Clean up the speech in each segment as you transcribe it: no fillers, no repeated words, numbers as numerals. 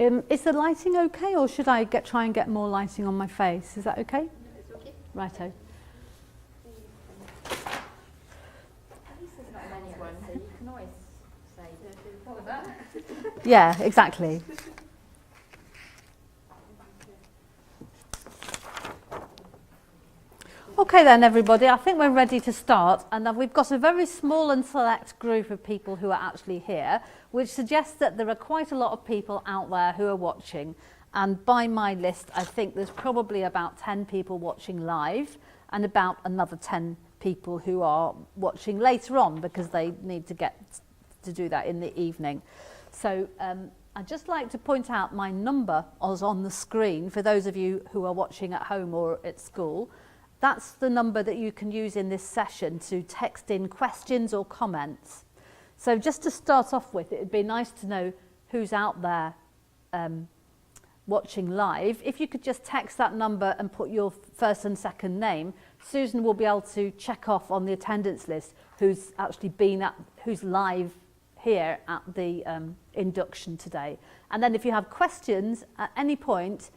Is the lighting okay, or should I try and get more lighting on my face? Is that okay? It's okay. Righto. At least there's not many ones, so you can always say, what was that? Yeah, exactly. Okay then, everybody, I think we're ready to start, and we've got a very small and select group of people who are actually here, which suggests that there are quite a lot of people out there who are watching. And by my list, I think there's probably about 10 people watching live and about another 10 people who are watching later on because they need to get to do that in the evening. So I'd just like to point out my number is on the screen for those of you who are watching at home or at school. That's the number that you can use in this session to text in questions or comments. So just to start off with, it would be nice to know who's out there watching live. If you could just text that number and put your first and second name, Susan will be able to check off on the attendance list who's actually who's live here at the induction today. And then if you have questions at any point,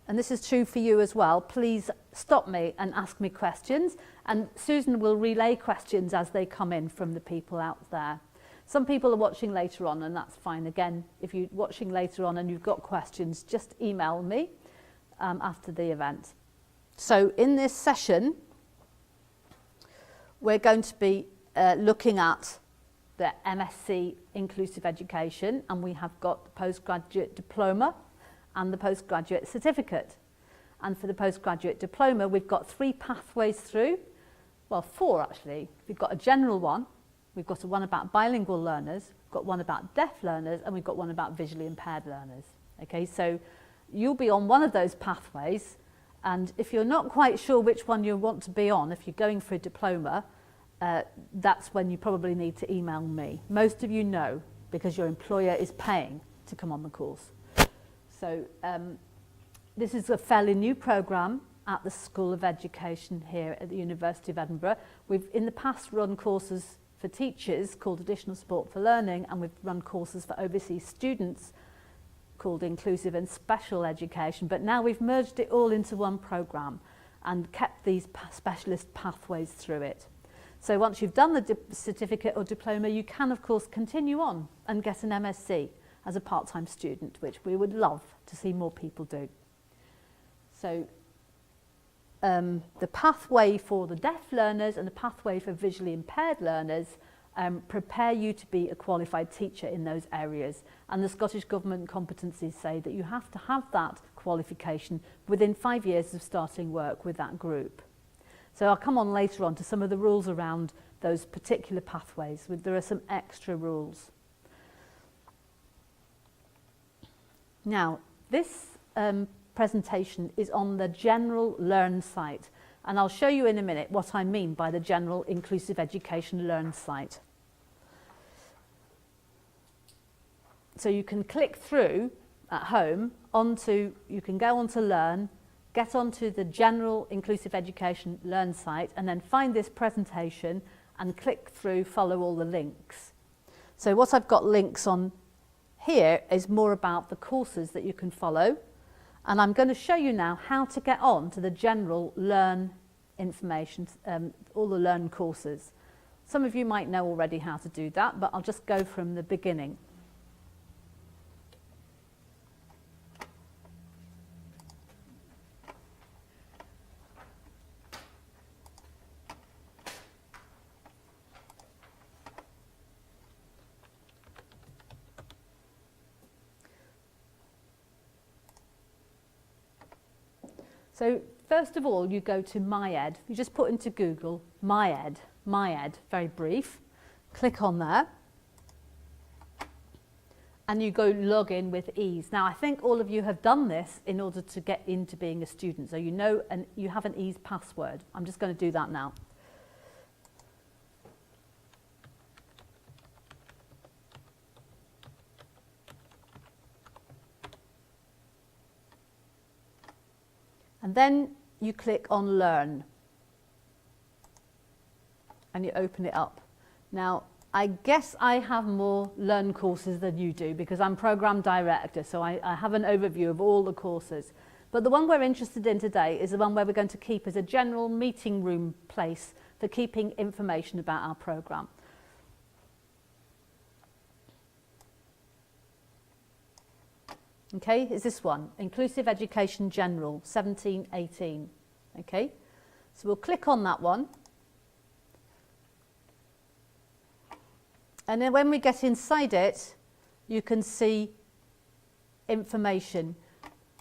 and this is true for you as well, please stop me and ask me questions, and Susan will relay questions as they come in from the people out there. Some people are watching later on, and that's fine. Again, if you're watching later on and you've got questions, just email me after the event. So in this session, we're going to be looking at the MSc Inclusive Education, and we have got the postgraduate diploma and the postgraduate certificate. And for the postgraduate diploma, we've got 3 pathways through, well, 4 actually. We've got a general one, we've got one about bilingual learners, we've got one about deaf learners, and we've got one about visually impaired learners. Okay, so you'll be on one of those pathways, and if you're not quite sure which one you want to be on, if you're going for a diploma, that's when you probably need to email me. Most of you know, because your employer is paying to come on the course. So this is a fairly new programme at the School of Education here at the University of Edinburgh. We've in the past run courses for teachers called Additional Support for Learning, and we've run courses for overseas students called Inclusive and Special Education, but now we've merged it all into one programme and kept these specialist pathways through it. So once you've done the certificate or diploma, you can of course continue on and get an MSc as a part-time student, which we would love to see more people do. So the pathway for the deaf learners and the pathway for visually impaired learners prepare you to be a qualified teacher in those areas. And the Scottish Government competencies say that you have to have that qualification within 5 years of starting work with that group. So I'll come on later on to some of the rules around those particular pathways. There are some extra rules. Now, this presentation is on the General Learn site, and I'll show you in a minute what I mean by the General Inclusive Education Learn site. So you can click through at home you can go on to Learn, get onto the General Inclusive Education Learn site, and then find this presentation and click through, follow all the links. So what I've got links on here is more about the courses that you can follow, and I'm going to show you now how to get on to the General Learn information, all the Learn courses. Some of you might know already how to do that, but I'll just go from the beginning. So first of all, you go to MyEd. You just put into Google MyEd, very brief. Click on there. And you go log in with ease. Now, I think all of you have done this in order to get into being a student. So you know, and you have an ease password. I'm just going to do that now. And then you click on Learn and you open it up. Now, I guess I have more Learn courses than you do because I'm program director, so I have an overview of all the courses. But the one we're interested in today is the one where we're going to keep as a general meeting room place for keeping information about our program. Okay, is this one, Inclusive Education General, 1718. Okay, so we'll click on that one. And then when we get inside it, you can see information.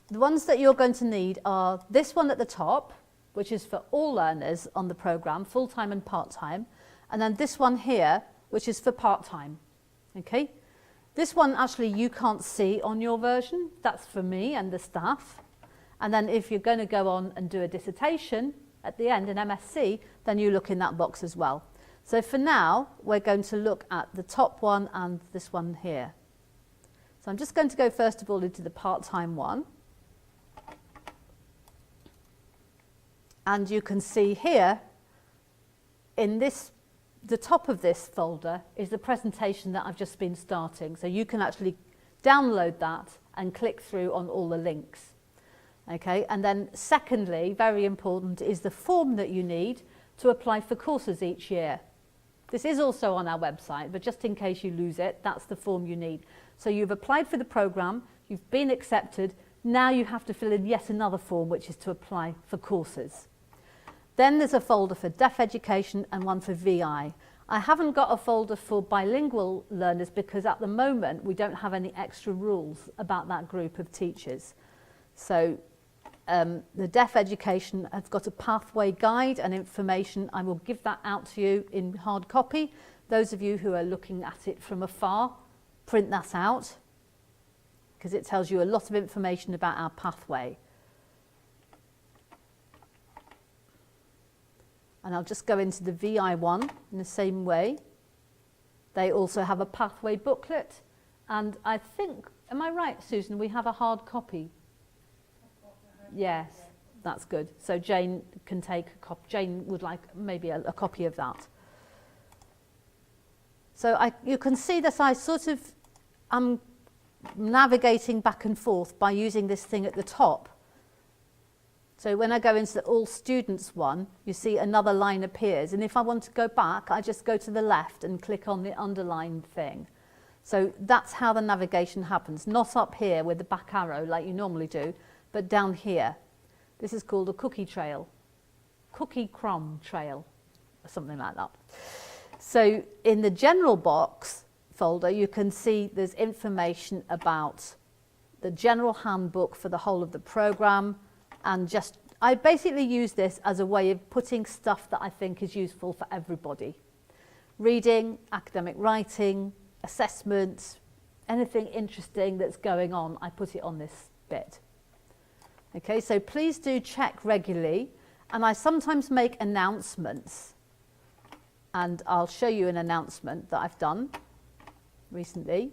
The ones that you're going to need are this one at the top, which is for all learners on the program, full-time and part-time, and then this one here, which is for part-time. Okay? This one actually you can't see on your version. That's for me and the staff. And then if you're going to go on and do a dissertation at the end in MSc, then you look in that box as well. So for now, we're going to look at the top one and this one here. So I'm just going to go first of all into the part-time one. And you can see here, in this, the top of this folder is the presentation that I've just been starting. So you can actually download that and click through on all the links. Okay, and then secondly, very important, is the form that you need to apply for courses each year. This is also on our website, but just in case you lose it, that's the form you need. So you've applied for the program, you've been accepted, now you have to fill in yet another form, which is to apply for courses. Then there's a folder for deaf education and one for VI. I haven't got a folder for bilingual learners because at the moment we don't have any extra rules about that group of teachers. So the deaf education has got a pathway guide and information. I will give that out to you in hard copy. Those of you who are looking at it from afar, print that out because it tells you a lot of information about our pathway. And I'll just go into the VI one in the same way. They also have a pathway booklet. And I think, am I right, Susan, we have a hard copy? Yes, that's good. So Jane can take a copy. Jane would like maybe a copy of that. So you can see that I sort of am navigating back and forth by using this thing at the top. So when I go into the all students one, you see another line appears. And if I want to go back, I just go to the left and click on the underlined thing. So that's how the navigation happens. Not up here with the back arrow like you normally do, but down here. This is called a cookie trail, cookie crumb trail, or something like that. So in the general box folder, you can see there's information about the general handbook for the whole of the program. And I basically use this as a way of putting stuff that I think is useful for everybody. Reading, academic writing, assessments, anything interesting that's going on, I put it on this bit. Okay, so please do check regularly, and I sometimes make announcements, and I'll show you an announcement that I've done recently.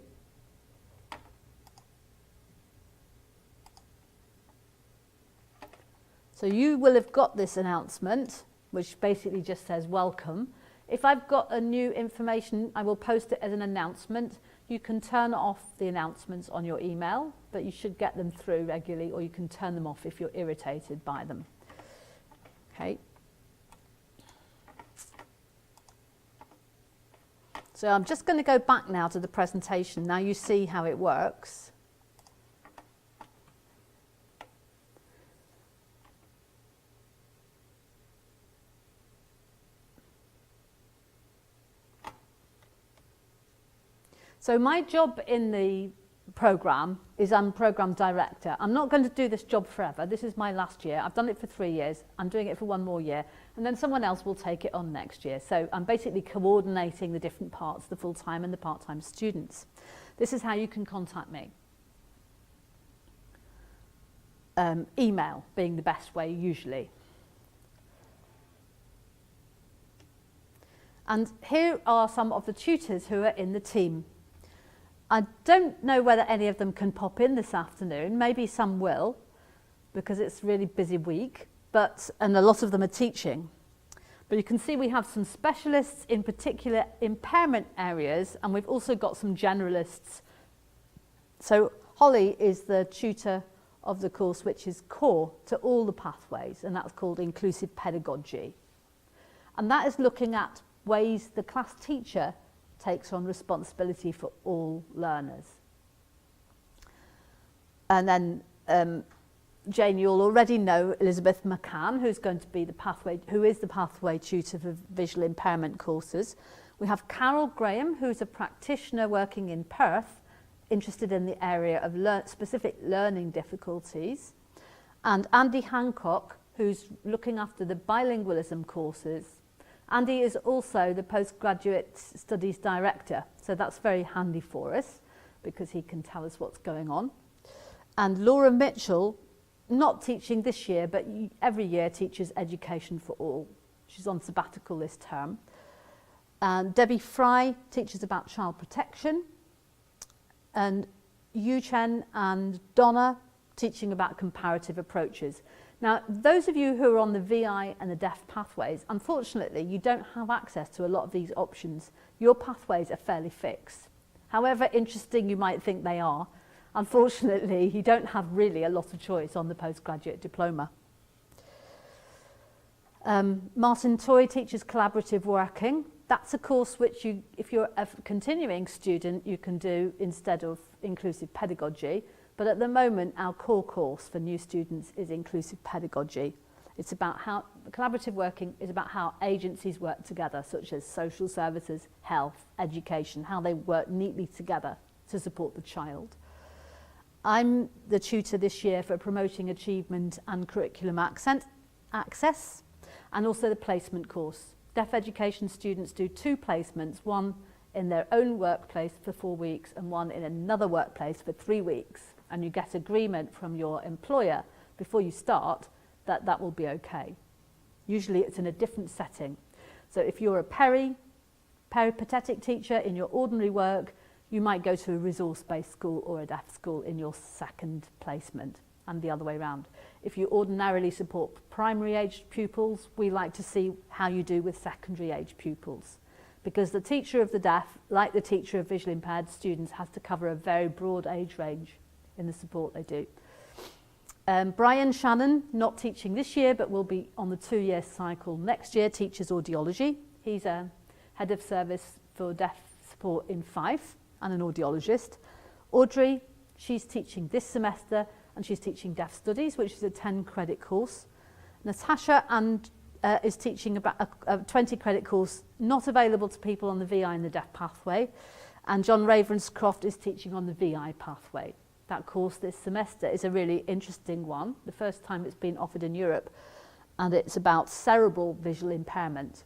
So you will have got this announcement, which basically just says welcome. If I've got a new information, I will post it as an announcement. You can turn off the announcements on your email, but you should get them through regularly, or you can turn them off if you're irritated by them. Okay. So I'm just going to go back now to the presentation. Now you see how it works. So my job in the program is I'm program director. I'm not going to do this job forever. This is my last year. I've done it for 3 years. I'm doing it for 1 more year. And then someone else will take it on next year. So I'm basically coordinating the different parts, the full-time and the part-time students. This is how you can contact me. Email being the best way usually. And here are some of the tutors who are in the team. I don't know whether any of them can pop in this afternoon. Maybe some will, because it's a really busy week, and a lot of them are teaching. But you can see we have some specialists in particular impairment areas, and we've also got some generalists. So Holly is the tutor of the course which is core to all the pathways, and that's called inclusive pedagogy. And that is looking at ways the class teacher takes on responsibility for all learners. And then Jane, you'll already know Elizabeth McCann, who is the pathway tutor for visual impairment courses. We have Carol Graham, who's a practitioner working in Perth, interested in the area of specific learning difficulties, and Andy Hancock, who's looking after the bilingualism courses. Andy is also the postgraduate studies director, so that's very handy for us because he can tell us what's going on. And Laura Mitchell, not teaching this year, but every year teaches education for all. She's on sabbatical this term. And Debbie Fry teaches about child protection. And Yu Chen and Donna teaching about comparative approaches. Now, those of you who are on the VI and the deaf pathways, unfortunately, you don't have access to a lot of these options. Your pathways are fairly fixed. However interesting you might think they are, unfortunately, you don't have really a lot of choice on the postgraduate diploma. Martin Toy teaches collaborative working. That's a course which you, if you're a continuing student, you can do instead of inclusive pedagogy. But at the moment, our core course for new students is inclusive pedagogy. It's about how collaborative working is about how agencies work together, such as social services, health, education, how they work neatly together to support the child. I'm the tutor this year for promoting achievement and curriculum access, and also the placement course. Deaf education students do 2 placements, one in their own workplace for 4 weeks and one in another workplace for 3 weeks. And you get agreement from your employer before you start that that will be okay. Usually it's in a different setting. So if you're a peripatetic teacher in your ordinary work, you might go to a resource-based school or a deaf school in your second placement, and the other way around. If you ordinarily support primary-aged pupils, we like to see how you do with secondary-aged pupils, because the teacher of the deaf, like the teacher of visually impaired students, has to cover a very broad age range in the support they do. Brian Shannon, not teaching this year, but will be on the 2-year cycle next year, teaches audiology. He's a head of service for deaf support in Fife and an audiologist. Audrey, she's teaching this semester, and she's teaching deaf studies, which is a 10-credit course. Natasha is teaching about a 20-credit course, not available to people on the VI and the deaf pathway. And John Ravenscroft is teaching on the VI pathway. That course this semester is a really interesting one, the first time it's been offered in Europe, and it's about cerebral visual impairment.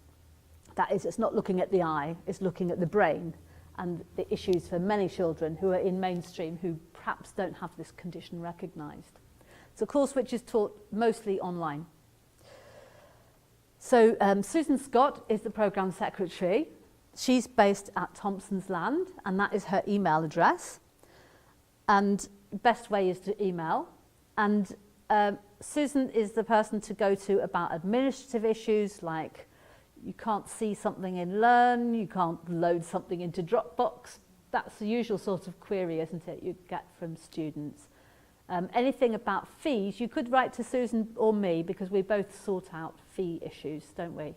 That is, it's not looking at the eye, it's looking at the brain and the issues for many children who are in mainstream who perhaps don't have this condition recognised. It's a course which is taught mostly online. So Susan Scott is the programme secretary. She's based at Thompson's Land, and that is her email address. And best way is to email. And Susan is the person to go to about administrative issues like you can't see something in Learn, you can't load something into Dropbox. That's the usual sort of query, isn't it, you get from students. Anything about fees, you could write to Susan or me because we both sort out fee issues, don't we?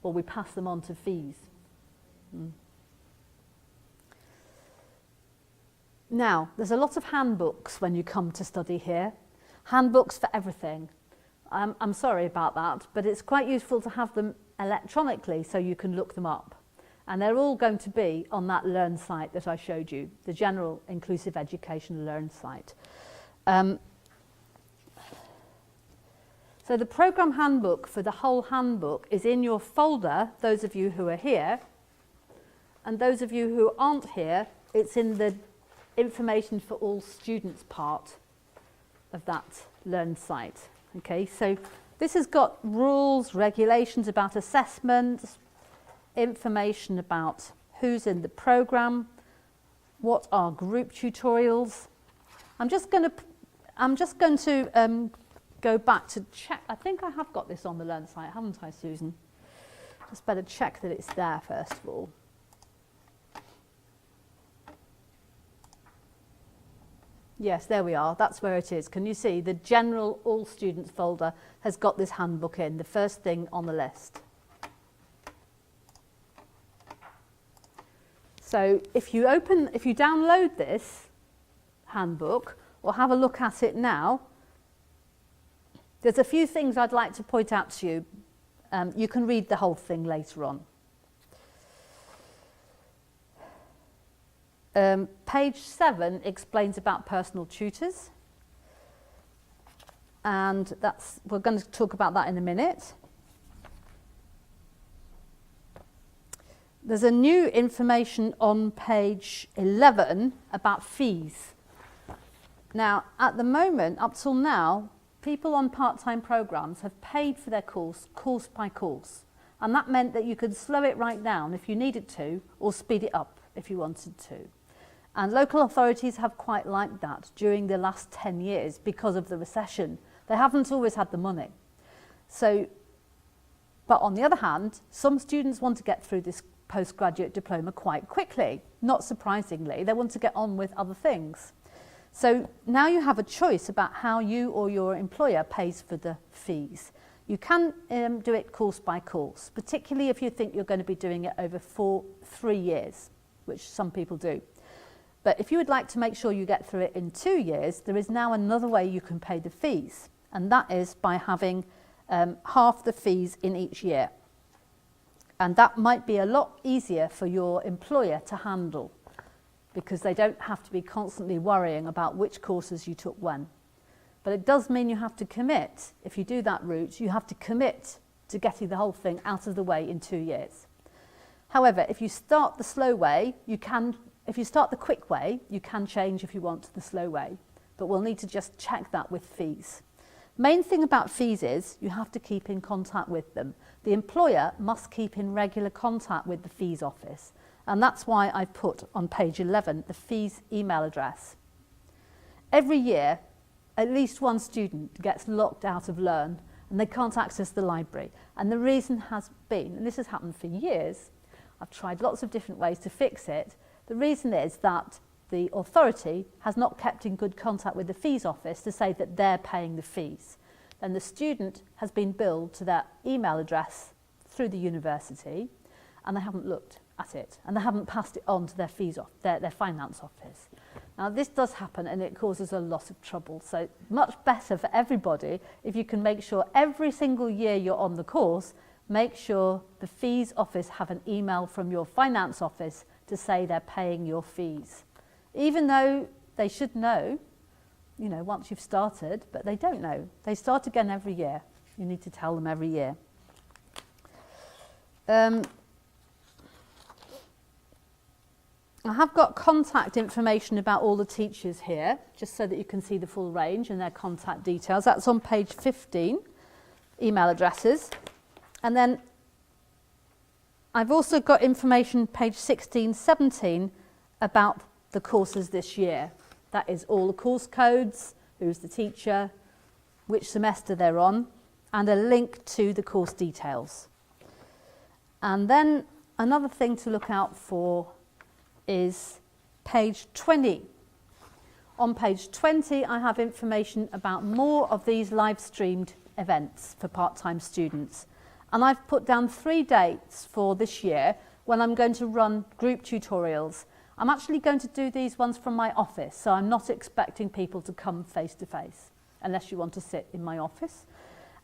Or we pass them on to fees. Now, there's a lot of handbooks when you come to study here. Handbooks for everything. I'm sorry about that, but it's quite useful to have them electronically so you can look them up. And they're all going to be on that Learn site that I showed you, the General Inclusive Education Learn site. So the programme handbook for the whole handbook is in your folder, those of you who are here. And those of you who aren't here, it's in the information for all students part of that Learn site. Okay, so this has got rules, regulations about assessments, information about who's in the programme, what are group tutorials. I'm just going to go back to check. I think I have got this on the Learn site, haven't I, Susan? Just better check that it's there first of all. Yes, there we are. That's where it is. Can you see the general all students folder has got this handbook in, the first thing on the list. So if you download this handbook or have a look at it now, there's a few things I'd like to point out to you. You can read the whole thing later on. Page 7 explains about personal tutors, and we're going to talk about that in a minute. There's a new information on page 11 about fees. Now, at the moment, up till now, people on part-time programs have paid for their course by course, and that meant that you could slow it right down if you needed to, or speed it up if you wanted to. And local authorities have quite liked that during the last 10 years because of the recession. They haven't always had the money. But on the other hand, some students want to get through this postgraduate diploma quite quickly. Not surprisingly, they want to get on with other things. So now you have a choice about how you or your employer pays for the fees. You can do it course by course, particularly if you think you're going to be doing it over 3 years, which some people do. But if you would like to make sure you get through it in 2 years, there is now another way you can pay the fees, and that is by having half the fees in each year. And that might be a lot easier for your employer to handle, because they don't have to be constantly worrying about which courses you took when. But it does mean you have to commit. If you do that route, you have to commit to getting the whole thing out of the way in 2 years. However, if you start the slow way, if you start the quick way, you can change if you want to the slow way, but we'll need to just check that with fees. Main thing about fees is you have to keep in contact with them. The employer must keep in regular contact with the fees office, and that's why I've put on page 11 the fees email address. Every year, at least one student gets locked out of Learn and they can't access the library, and the reason has been, and this has happened for years, I've tried lots of different ways to fix it. The reason is that the authority has not kept in good contact with the fees office to say that they're paying the fees. Then the student has been billed to their email address through the university, and they haven't looked at it, and they haven't passed it on to their their finance office. Now this does happen, and it causes a lot of trouble. So much better for everybody if you can make sure every single year you're on the course, make sure the fees office have an email from your finance office to say they're paying your fees. Even though they should know, once you've started, but they don't know. They start again every year. You need to tell them every year. I have got contact information about all the teachers here, just so that you can see the full range and their contact details. That's on page 15, email addresses. And then I've also got information, page 16, 17, about the courses this year. That is all the course codes, who's the teacher, which semester they're on, and a link to the course details. And then another thing to look out for is page 20. On page 20, I have information about more of these live streamed events for part-time students. And I've put down 3 dates for this year when I'm going to run group tutorials. I'm actually going to do these ones from my office, so I'm not expecting people to come face to face, unless you want to sit in my office.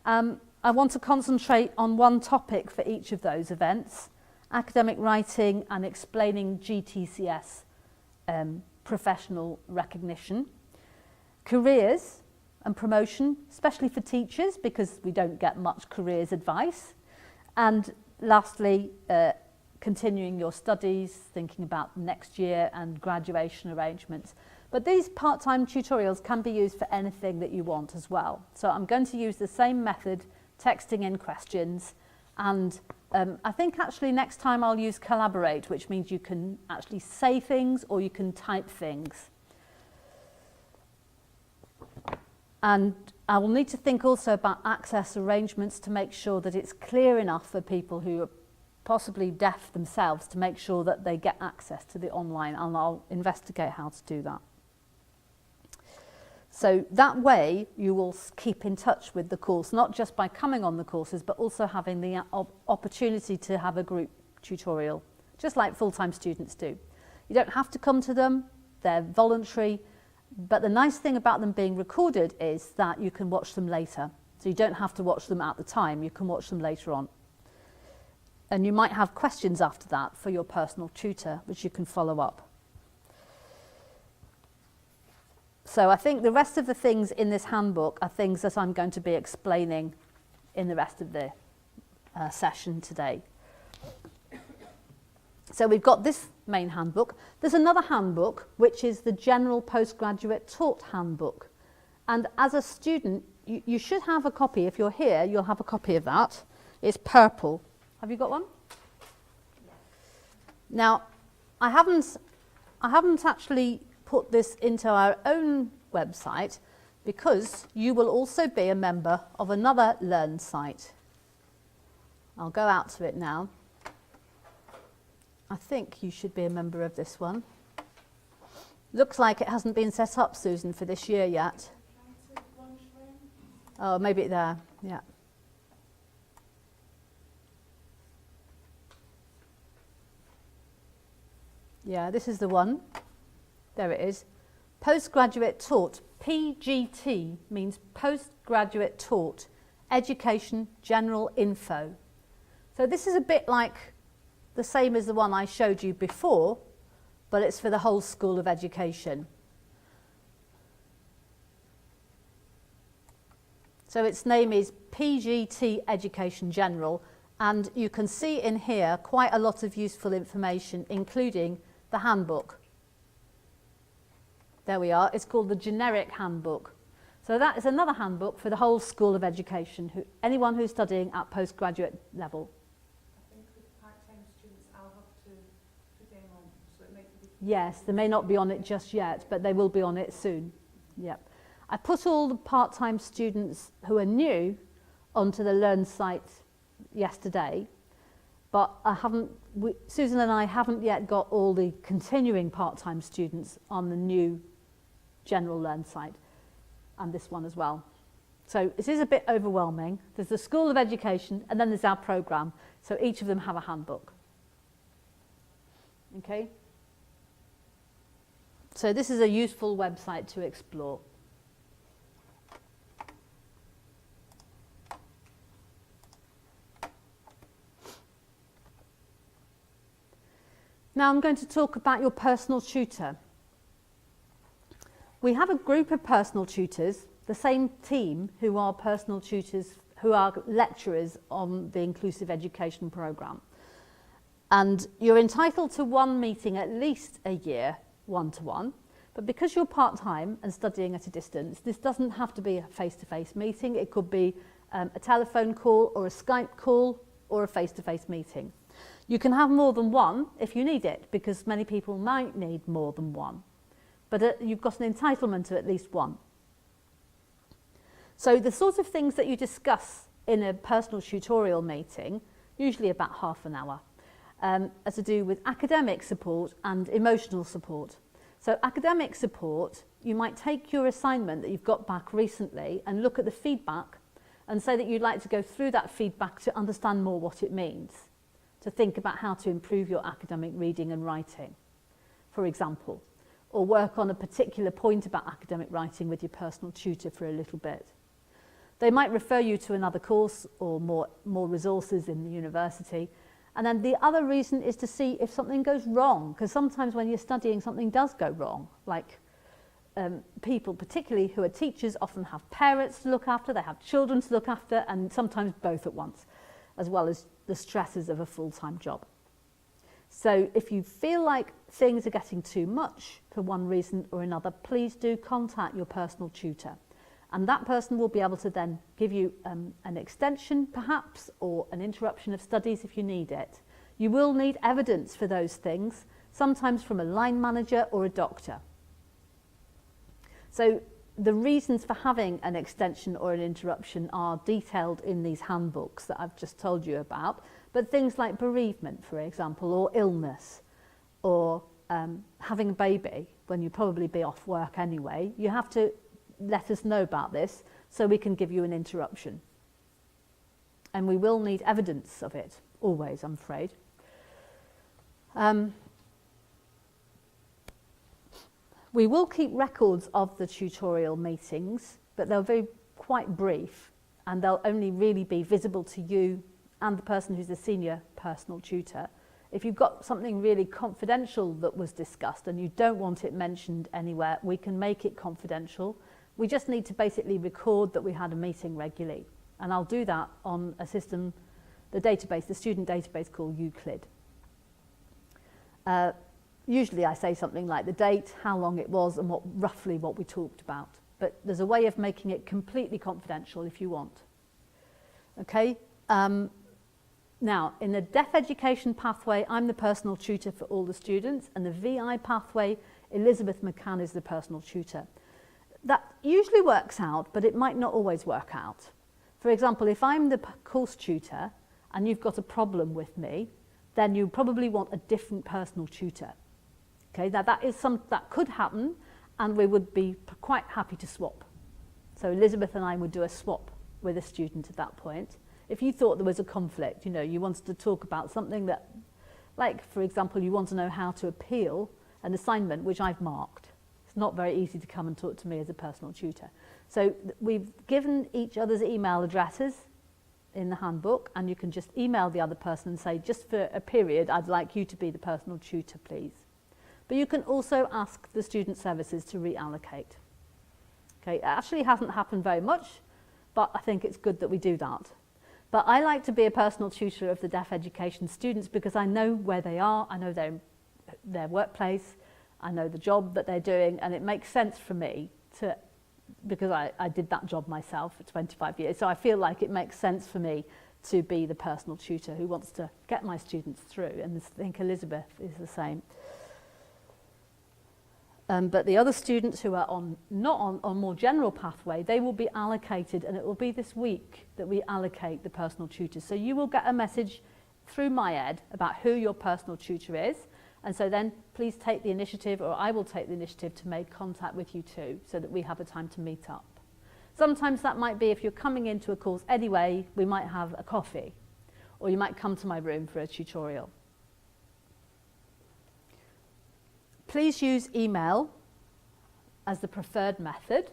I want to concentrate on one topic for each of those events: academic writing and explaining GTCS professional recognition, careers and promotion, especially for teachers, because we don't get much careers advice, and lastly, continuing your studies, thinking about next year and graduation arrangements. But these part-time tutorials can be used for anything that you want as well. So I'm going to use the same method, texting in questions, and I think actually next time I'll use Collaborate, which means you can actually say things or you can type things. And I will need to think also about access arrangements to make sure that it's clear enough for people who possibly deaf themselves, to make sure that they get access to the online, and I'll investigate how to do that. So that way you will keep in touch with the course, not just by coming on the courses, but also having the opportunity to have a group tutorial, just like full-time students do. You don't have to come to them, they're voluntary, but the nice thing about them being recorded is that you can watch them later. So you don't have to watch them at the time, you can watch them later on. And you might have questions after that for your personal tutor, which you can follow up. So I think the rest of the things in this handbook are things that I'm going to be explaining in the rest of the session today. So we've got this main handbook. There's another handbook, which is the General Postgraduate Taught Handbook. And as a student, you should have a copy. If you're here, you'll have a copy of that. It's purple. Have you got one? Yes. Now, I haven't actually put this into our own website because you will also be a member of another Learn site. I'll go out to it now. I think you should be a member of this one. Looks like it hasn't been set up, Susan, for this year yet. Oh, maybe there, yeah. Yeah, this is the one. There it is. Postgraduate Taught. PGT means Postgraduate Taught. Education General Info. So this is a bit like the same as the one I showed you before, but it's for the whole School of Education. So its name is PGT Education General, and you can see in here quite a lot of useful information, including the handbook. There we are. It's called the Generic Handbook. So that is another handbook for the whole School of Education, anyone who's studying at postgraduate level. I think with part-time students, I'll have to put them on, so it might be... Yes, they may not be on it just yet, but they will be on it soon. Yep. I put all the part-time students who are new onto the Learn site yesterday, but Susan and I haven't yet got all the continuing part-time students on the new General Learn site, and this one as well. So it is a bit overwhelming. There's the School of Education, and then there's our programme, so each of them have a handbook. Okay? So this is a useful website to explore. Now I'm going to talk about your personal tutor. We have a group of personal tutors, the same team who are personal tutors, who are lecturers on the Inclusive Education programme. And you're entitled to one meeting at least a year, one-to-one, but because you're part-time and studying at a distance, this doesn't have to be a face-to-face meeting. It could be a telephone call or a Skype call or a face-to-face meeting. You can have more than one if you need it, because many people might need more than one. But you've got an entitlement to at least one. So the sorts of things that you discuss in a personal tutorial meeting, usually about half an hour, are to do with academic support and emotional support. So academic support, you might take your assignment that you've got back recently and look at the feedback and say that you'd like to go through that feedback to understand more what it means, to think about how to improve your academic reading and writing, for example, or work on a particular point about academic writing with your personal tutor for a little bit. They might refer you to another course or more resources in the university. And then the other reason is to see if something goes wrong, because sometimes when you're studying, something does go wrong. Like people, particularly who are teachers, often have parents to look after, they have children to look after, and sometimes both at once, as well as the stresses of a full-time job. So if you feel like things are getting too much for one reason or another, please do contact your personal tutor. And that person will be able to then give you an extension, perhaps, or an interruption of studies if you need it. You will need evidence for those things, sometimes from a line manager or a doctor. So the reasons for having an extension or an interruption are detailed in these handbooks that I've just told you about, But things like bereavement, for example, or illness, or having a baby when you'll probably be off work anyway, you have to let us know about this so we can give you an interruption. And we will need evidence of it, always, I'm afraid. We will keep records of the tutorial meetings, but they'll be quite brief, and they'll only really be visible to you and the person who's the senior personal tutor. If you've got something really confidential that was discussed and you don't want it mentioned anywhere, we can make it confidential. We just need to basically record that we had a meeting regularly. And I'll do that on a system, the database, the student database called Euclid. Usually I say something like the date, how long it was, and roughly what we talked about. But there's a way of making it completely confidential if you want. Okay? Now, in the deaf education pathway, I'm the personal tutor for all the students, and the VI pathway, Elizabeth McCann is the personal tutor. That usually works out, but it might not always work out. For example, if I'm the course tutor and you've got a problem with me, then you probably want a different personal tutor. Okay, now that could happen, and we would be quite happy to swap. So Elizabeth and I would do a swap with a student at that point. If you thought there was a conflict, you know, you wanted to talk about something that, like, for example, you want to know how to appeal an assignment which I've marked. It's not very easy to come and talk to me as a personal tutor. So we've given each other's email addresses in the handbook, and you can just email the other person and say, just for a period, I'd like you to be the personal tutor, please. But you can also ask the student services to reallocate. Okay, it actually hasn't happened very much, but I think it's good that we do that. But I like to be a personal tutor of the deaf education students because I know where they are, I know their workplace, I know the job that they're doing, and it makes sense for me to, because I did that job myself for 25 years, so I feel like it makes sense for me to be the personal tutor who wants to get my students through, and I think Elizabeth is the same. But the other students who are not on more general pathway, they will be allocated, and it will be this week that we allocate the personal tutors. So you will get a message through MyEd about who your personal tutor is, and so then please take the initiative, or I will take the initiative to make contact with you too, so that we have a time to meet up. Sometimes that might be if you're coming into a course anyway, we might have a coffee, or you might come to my room for a tutorial. Please use email as the preferred method.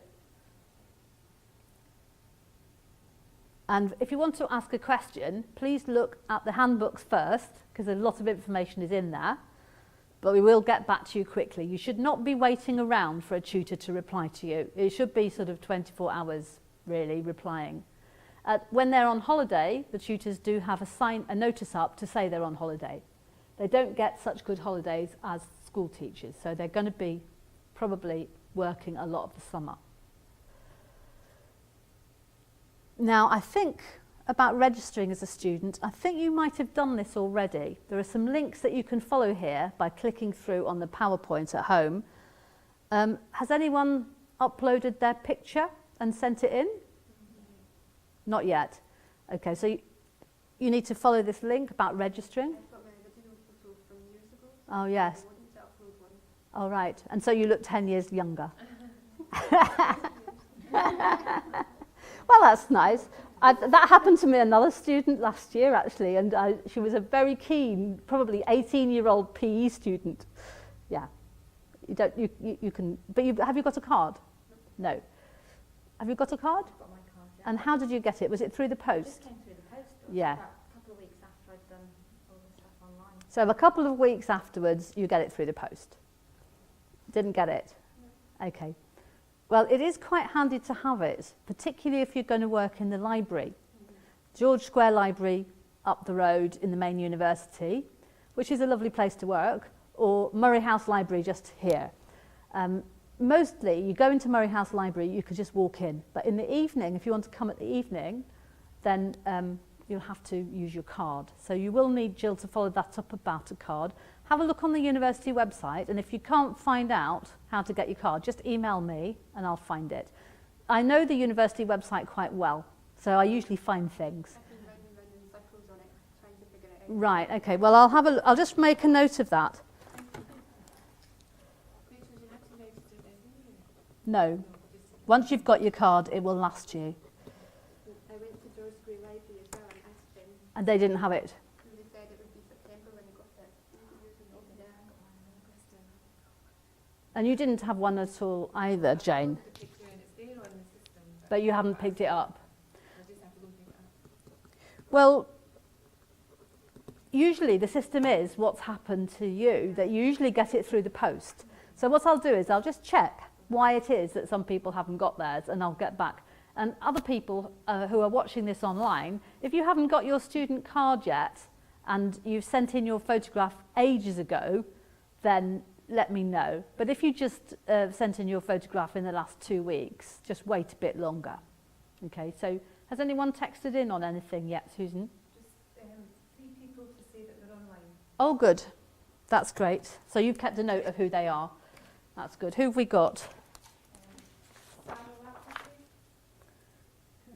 And if you want to ask a question, please look at the handbooks first, because a lot of information is in there. But we will get back to you quickly. You should not be waiting around for a tutor to reply to you. It should be sort of 24 hours, really, replying. When they're on holiday, the tutors do have a notice up to say they're on holiday. They don't get such good holidays as school teachers, so they're going to be probably working a lot of the summer. Now, I think about registering as a student, I think you might have done this already. There are some links that you can follow here by clicking through on the PowerPoint at home. Has anyone uploaded their picture and sent it in? Not yet. Okay, so you need to follow this link about registering. I've got my video photo from years ago. Oh, yes. I wanted to upload one. All right, and so you look 10 years younger. Well, that's nice. That happened to me, another student last year, actually, and she was a very keen, probably 18-year-old PE student. Yeah, you can, but have you got a card? No. Have you got a card? I've got my card, yeah. And how did you get it? Was it through the It post? just came through the post. It was Yeah. about a couple of weeks after I'd done all the stuff online. So a couple of weeks afterwards, you get it through the post. Didn't get it? No. Okay. Well, it is quite handy to have it, particularly if you're going to work in the library. George Square Library up the road in the main university, which is a lovely place to work, or Murray House Library just here. Mostly, you go into Murray House Library, you could just walk in. But in the evening, if you want to come at the evening, then you'll have to use your card. So you will need Jill to follow that up about a card. Have a look on the university website, and if you can't find out how to get your card, just email me and I'll find it. I know the university website quite well, so I usually find things. I've been riding circles on it, trying to figure Right, okay. Well, I'll just make a note of that. No. Once you've got your card, it will last you. I went to Dorset Library as well and asked them, And they didn't have it. and they said it would be September when I got it. Yeah. And you didn't have one at all either, Jane. But you haven't picked it up. Well, usually the system is what's happened to you, that you usually get it through the post. So what I'll do is I'll just check why it is that some people haven't got theirs, and I'll get back. And other people who are watching this online, if you haven't got your student card yet and you've sent in your photograph ages ago, then let me know. But if you just sent in your photograph in the last 2 weeks, just wait a bit longer. Okay, so has anyone texted in on anything yet, Susan? Just 3 people to say that they're online. Oh, good. That's great. So you've kept a note of who they are. That's good. Who have we got? Sarah Lafferty,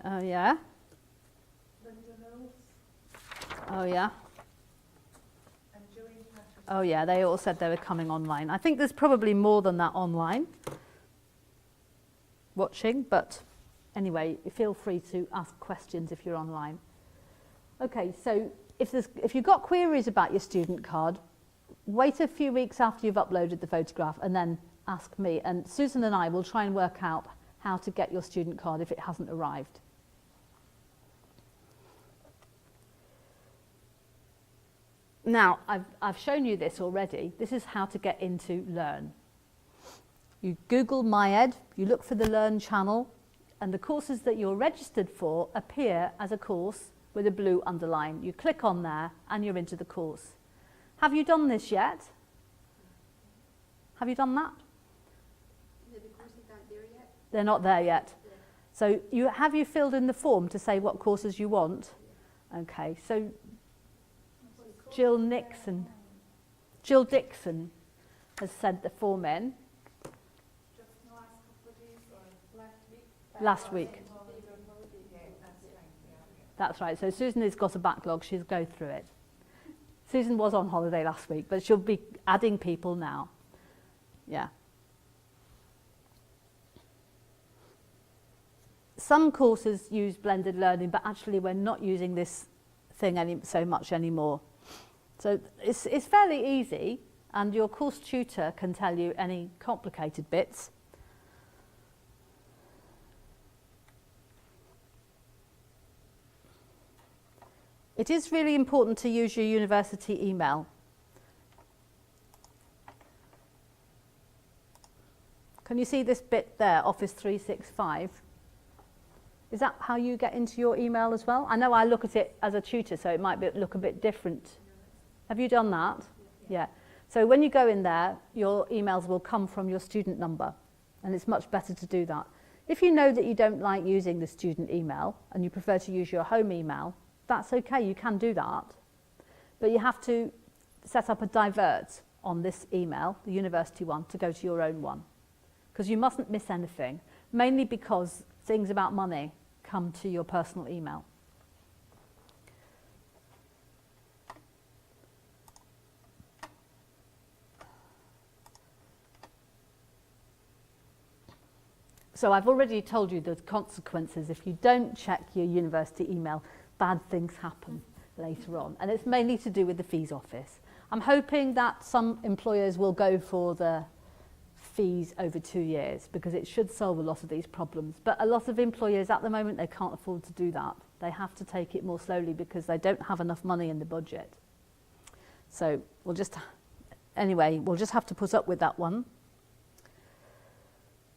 Oh, yeah. Linda Mills, Oh, yeah. and Julian Patrick. Oh, yeah. They all said they were coming online. I think there's probably more than that online watching, but anyway, feel free to ask questions if you're online. Okay, so if you've got queries about your student card, wait a few weeks after you've uploaded the photograph and then ask me, and Susan and I will try and work out how to get your student card if it hasn't arrived. Now, I've shown you this already. This is how to get into Learn. You Google MyEd, you look for the Learn channel, and the courses that you're registered for appear as a course with a blue underline. You click on there and you're into the course. Have you done this yet? Have you done that? The courses aren't there yet. They're not there yet. Yeah. So have you filled in the form to say what courses you want? Okay, so Jill Dixon has sent the form in Just in the last couple of days or last week? last week. Yeah, that's right. Yeah. That's right. So Susan has got a backlog. She'll go through it. Susan was on holiday last week, but she'll be adding people now. Yeah. Some courses use blended learning, but actually we're not using this thing so much anymore. So it's fairly easy, and your course tutor can tell you any complicated bits. It is really important to use your university email. Can you see this bit there, Office 365? Is that how you get into your email as well? I know I look at it as a tutor, so it might look a bit different. Have you done that? Yeah. So when you go in there, your emails will come from your student number, and it's much better to do that. If you know that you don't like using the student email and you prefer to use your home email, that's okay, you can do that. But you have to set up a divert on this email, the university one, to go to your own one. Because you mustn't miss anything, mainly because things about money come to your personal email. So I've already told you the consequences. If you don't check your university email, bad things happen later on. And it's mainly to do with the fees office. I'm hoping that some employers will go for the fees over 2 years, because it should solve a lot of these problems. But a lot of employers at the moment, they can't afford to do that. They have to take it more slowly because they don't have enough money in the budget. So we'll just have to put up with that one.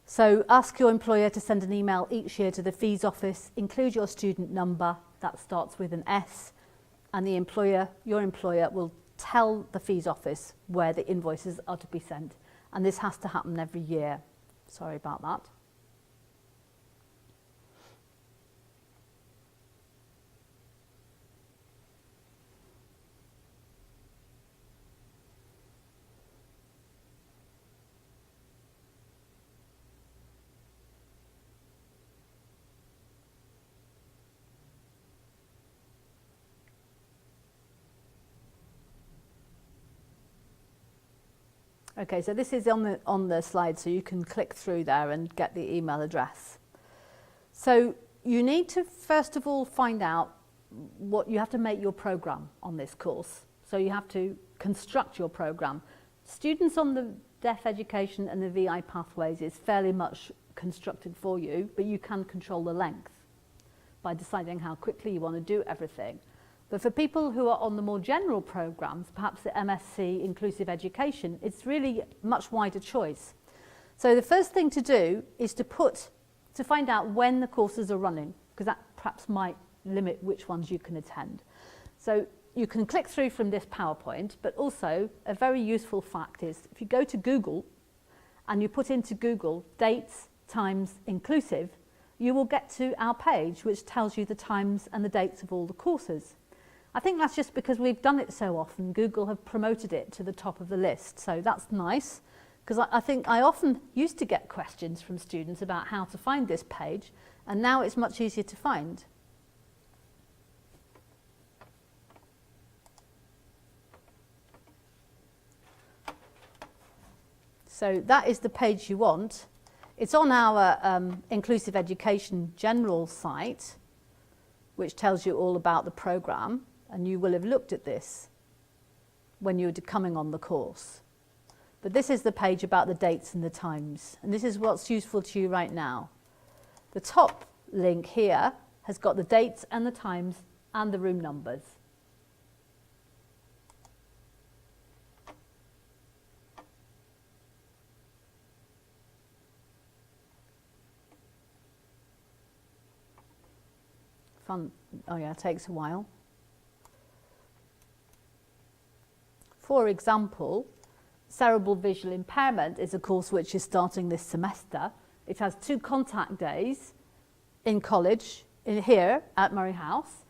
So ask your employer to send an email each year to the fees office, include your student number, that starts with an S, and your employer will tell the fees office where the invoices are to be sent. And this has to happen every year. Sorry about that. Okay, so this is on the slide, so you can click through there and get the email address. So you need to first of all find out what you have to make your program on this course. So you have to construct your program. Students on the deaf education and the VI pathways is fairly much constructed for you, but you can control the length by deciding how quickly you want to do everything. But for people who are on the more general programs, perhaps the MSc Inclusive Education, it's really much wider choice. So the first thing to do is to find out when the courses are running, because that perhaps might limit which ones you can attend. So you can click through from this PowerPoint, but also a very useful fact is if you go to Google and you put into Google dates, times, inclusive, you will get to our page which tells you the times and the dates of all the courses. I think that's just because we've done it so often. Google have promoted it to the top of the list, so that's nice, because I think I often used to get questions from students about how to find this page, and now it's much easier to find. So that is the page you want. It's on our Inclusive Education General site, which tells you all about the programme, and you will have looked at this when you were coming on the course. But this is the page about the dates and the times, and this is what's useful to you right now. The top link here has got the dates and the times and the room numbers. Fun. Oh yeah, it takes a while. For example, cerebral visual impairment is a course which is starting this semester. It has 2 contact days in college, here at Murray House,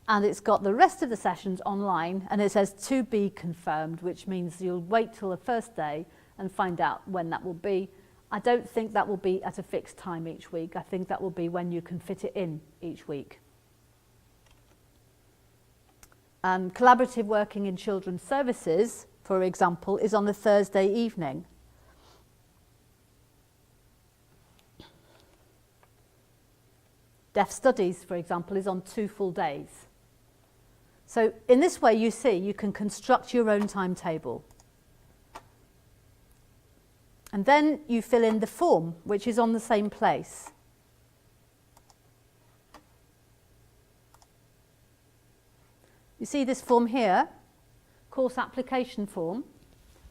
and it's got the rest of the sessions online, and it says to be confirmed, which means you'll wait till the first day and find out when that will be. I don't think that will be at a fixed time each week. I think that will be when you can fit it in each week. Collaborative working in children's services, for example, is on a Thursday evening. Deaf studies, for example, is on 2 full days. So in this way, you see, you can construct your own timetable. And then you fill in the form, which is on the same place. You see this form here, course application form.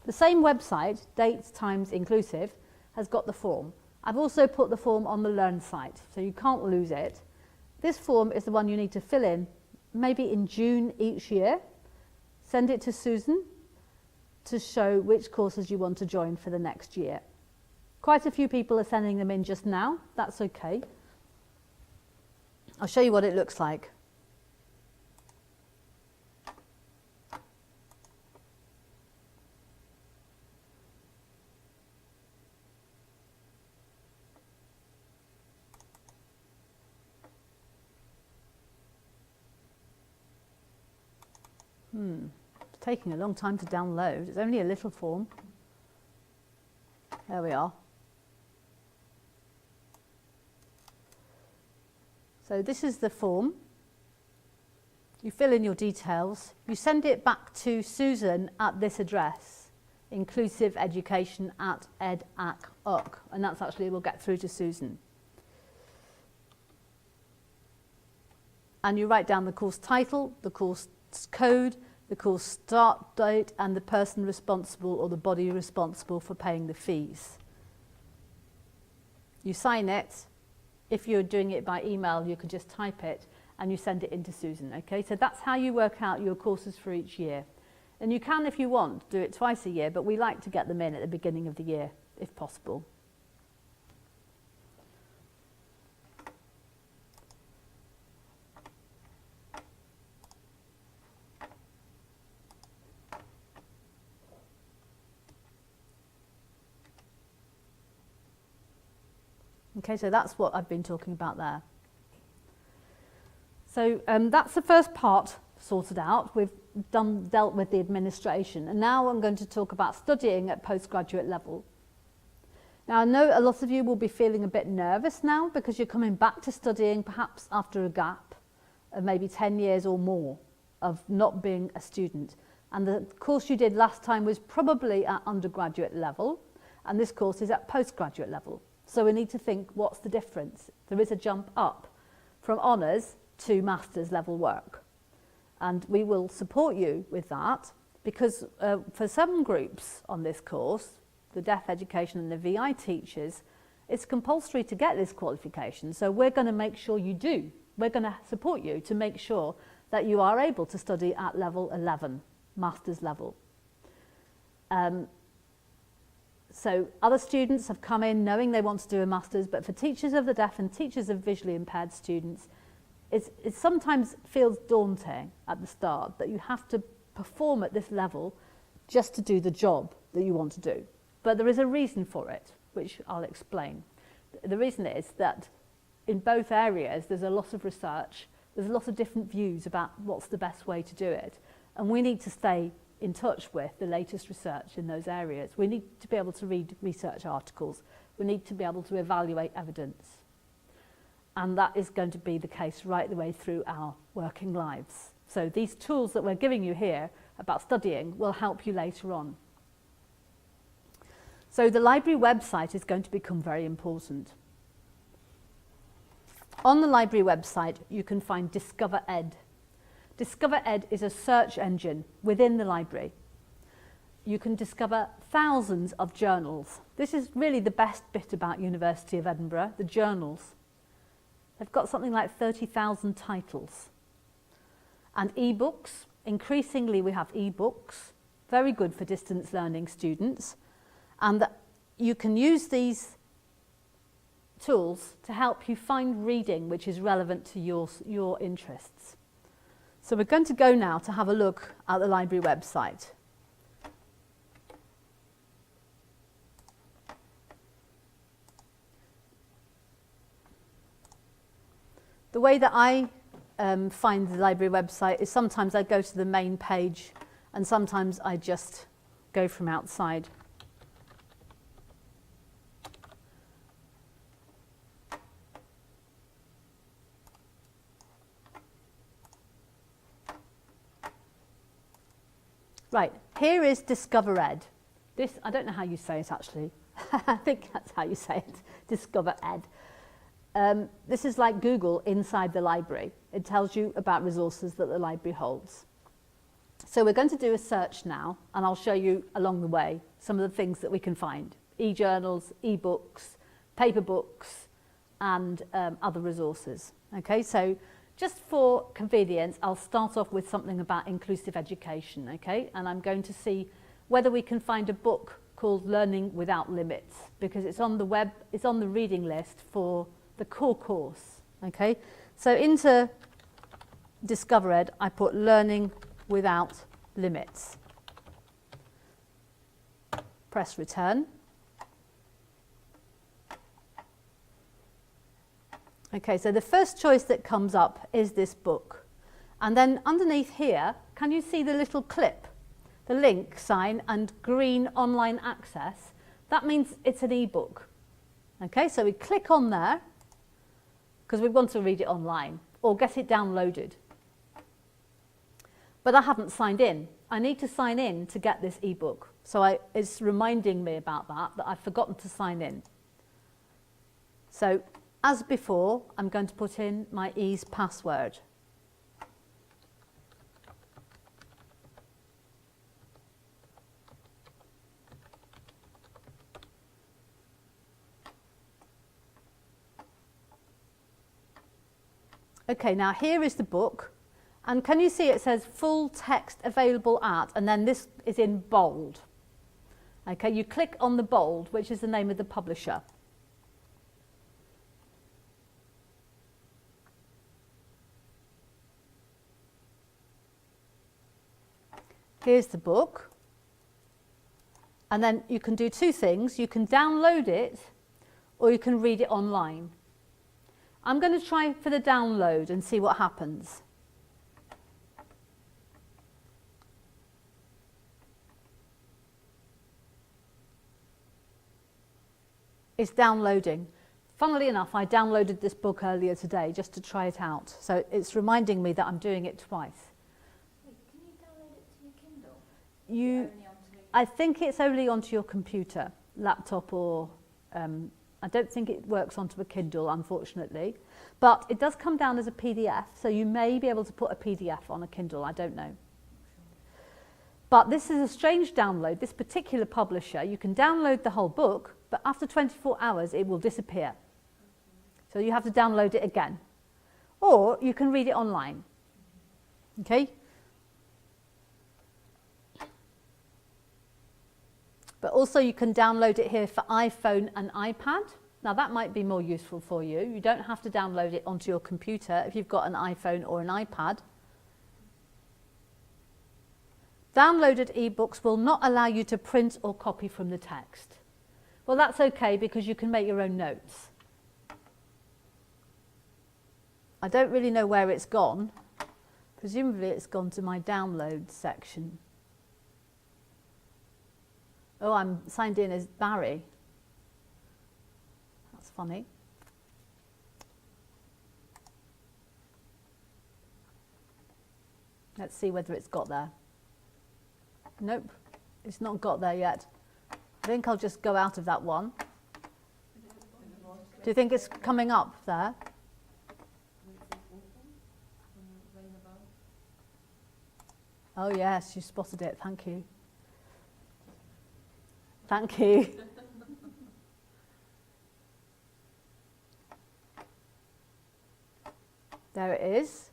The same website, dates, times, inclusive, has got the form. I've also put the form on the Learn site, so you can't lose it. This form is the one you need to fill in, maybe in June each year. Send it to Susan to show which courses you want to join for the next year. Quite a few people are sending them in just now. That's okay. I'll show you what it looks like. It's taking a long time to download. It's only a little form. There we are. So this is the form. You fill in your details. You send it back to Susan at this address, inclusiveeducation@ed.ac.uk, and that's actually, we'll get through to Susan. And you write down the course title, the course code, the course start date, and the person responsible or the body responsible for paying the fees. You sign it. If you're doing it by email, you can just type it and you send it in to Susan, okay? So that's how you work out your courses for each year. And you can, if you want, do it twice a year, but we like to get them in at the beginning of the year, if possible. Okay, so that's what I've been talking about there. So that's the first part sorted out. dealt with the administration, and now I'm going to talk about studying at postgraduate level. Now I know a lot of you will be feeling a bit nervous now because you're coming back to studying perhaps after a gap of maybe 10 years or more of not being a student. And the course you did last time was probably at undergraduate level, and this course is at postgraduate level. So we need to think, what's the difference? There is a jump up from honours to master's level work. And we will support you with that because for some groups on this course, the deaf education and the VI teachers, it's compulsory to get this qualification. So we're going to make sure you do. We're going to support you to make sure that you are able to study at level 11, master's level. So other students have come in knowing they want to do a master's, but for teachers of the deaf and teachers of visually impaired students, it sometimes feels daunting at the start that you have to perform at this level just to do the job that you want to do. But there is a reason for it, which I'll explain. The reason is that in both areas there's a lot of research, there's a lot of different views about what's the best way to do it, and we need to stay in touch with the latest research in those areas. We need to be able to read research articles. We need to be able to evaluate evidence. And that is going to be the case right the way through our working lives. So these tools that we're giving you here about studying will help you later on. So the library website is going to become very important. On the library website, you can find Discover Ed. Discover Ed is a search engine within the library. You can discover thousands of journals. This is really the best bit about University of Edinburgh, the journals. They've got something like 30,000 titles. And e-books, increasingly we have e-books, very good for distance learning students. And you can use these tools to help you find reading which is relevant to your interests. So we're going to go now to have a look at the library website. The way that I find the library website is sometimes I go to the main page and sometimes I just go from outside. Right, here is Discover Ed. This, I don't know how you say it actually. I think that's how you say it, Discover Ed. This is like Google inside the library. It tells you about resources that the library holds. So we're going to do a search now, and I'll show you along the way some of the things that we can find. E-journals, e-books, paper books, and other resources. Okay, so just for convenience, I'll start off with something about inclusive education, okay? And I'm going to see whether we can find a book called Learning Without Limits, because it's on the web, it's on the reading list for the core course, okay? So into Discover Ed, I put Learning Without Limits. Press return. Okay, so the first choice that comes up is this book. And then underneath here, can you see the little clip, the link sign and green online access? That means it's an e-book. Okay, so we click on there because we want to read it online or get it downloaded. But I haven't signed in. I need to sign in to get this e-book. So it's reminding me about that I've forgotten to sign in. So as before, I'm going to put in my ease password. Okay, now here is the book, and can you see it says full text available at, and then this is in bold. Okay, you click on the bold, which is the name of the publisher. Here's the book, and then you can do two things. You can download it or you can read it online. I'm going to try for the download and see what happens. It's downloading. Funnily enough, I downloaded this book earlier today just to try it out. So it's reminding me that I'm doing it twice. Wait, can you download it to your Kindle? You, Only onto... I think it's only onto your computer, laptop, or I don't think it works onto a Kindle, unfortunately. But it does come down as a PDF, so you may be able to put a PDF on a Kindle, I don't know. But this is a strange download. This particular publisher, you can download the whole book, but after 24 hours it will disappear. So you have to download it again. Or you can read it online. Okay? But also you can download it here for iPhone and iPad. Now that might be more useful for you. You don't have to download it onto your computer if you've got an iPhone or an iPad. Downloaded ebooks will not allow you to print or copy from the text. Well, that's okay because you can make your own notes. I don't really know where it's gone. Presumably it's gone to my download section. Oh, I'm signed in as Barry. That's funny. Let's see whether it's got there. Nope, it's not got there yet. I think I'll just go out of that one. Do you think it's coming up there? Oh yes, you spotted it, thank you. Thank you. There it is.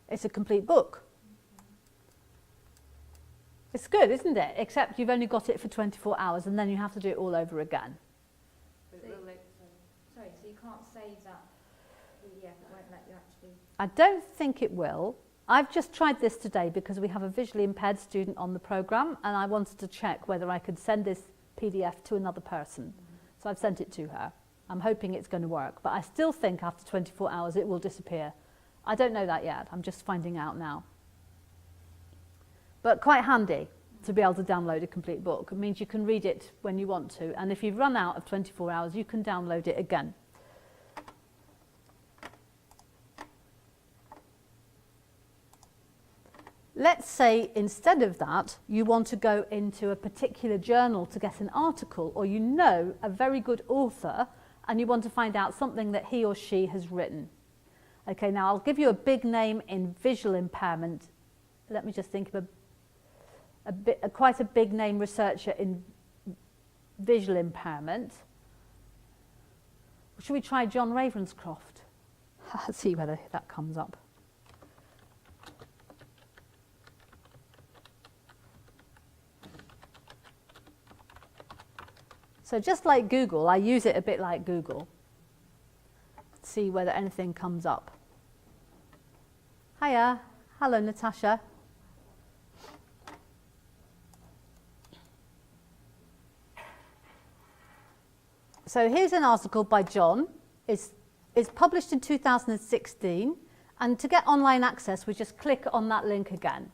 It's a complete book. It's good, isn't it? Except you've only got it for 24 hours and then you have to do it all over again. Sorry, so you can't save that PDF, it won't let you actually... I don't think it will. I've just tried this today because we have a visually impaired student on the programme and I wanted to check whether I could send this PDF to another person. So I've sent it to her. I'm hoping it's going to work, but I still think after 24 hours it will disappear. I don't know that yet, I'm just finding out now. But quite handy to be able to download a complete book. It means you can read it when you want to, and if you've run out of 24 hours, you can download it again. Let's say instead of that, you want to go into a particular journal to get an article, or you know a very good author, and you want to find out something that he or she has written. Okay, now I'll give you a big name in visual impairment. Let me just think of quite a big name researcher in visual impairment. Should we try John Ravenscroft? Let's see whether that comes up. So just like Google, I use it a bit like Google. See whether anything comes up. Hiya. Hello, Natasha. So here's an article by John. It's published in 2016, and to get online access, we just click on that link again.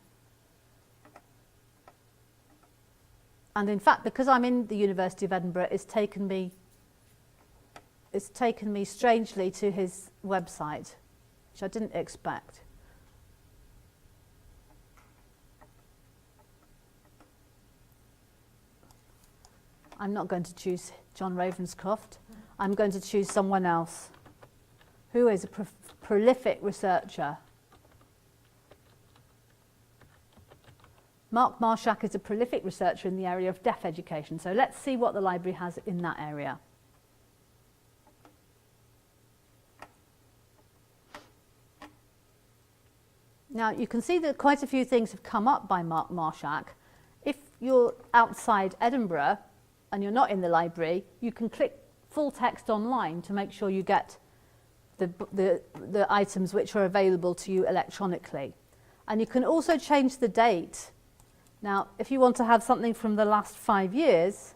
And in fact, because I'm in the University of Edinburgh, it's taken me strangely to his website, which I didn't expect. I'm not going to choose John Ravenscroft. I'm going to choose someone else who is a prolific researcher. Mark Marshak is a prolific researcher in the area of deaf education. So let's see what the library has in that area. Now you can see that quite a few things have come up by Mark Marshak. If you're outside Edinburgh and you're not in the library, you can click full text online to make sure you get the items which are available to you electronically. And you can also change the date. Now, if you want to have something from the last 5 years,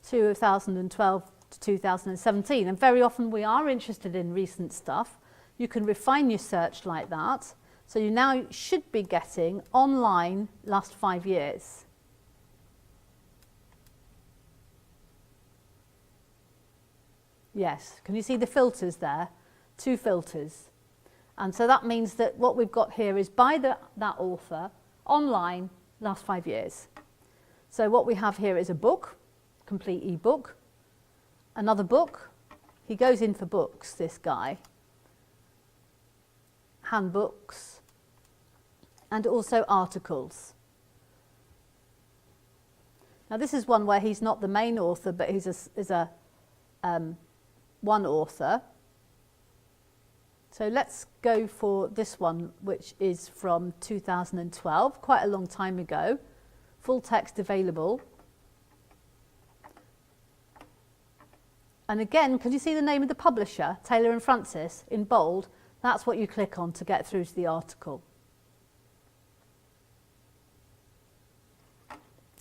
2012 to 2017, and very often we are interested in recent stuff, you can refine your search like that. So you now should be getting online last 5 years. Yes. Can you see the filters there? 2 filters. And so that means that what we've got here is by that author, online, last 5 years. So what we have here is a book, complete ebook, another book. He goes in for books, this guy. Handbooks, and also articles. Now this is one where he's not the main author, but he's one author. So let's go for this one, which is from 2012, quite a long time ago. Full text available. And again, can you see the name of the publisher, Taylor and Francis, in bold? That's what you click on to get through to the article.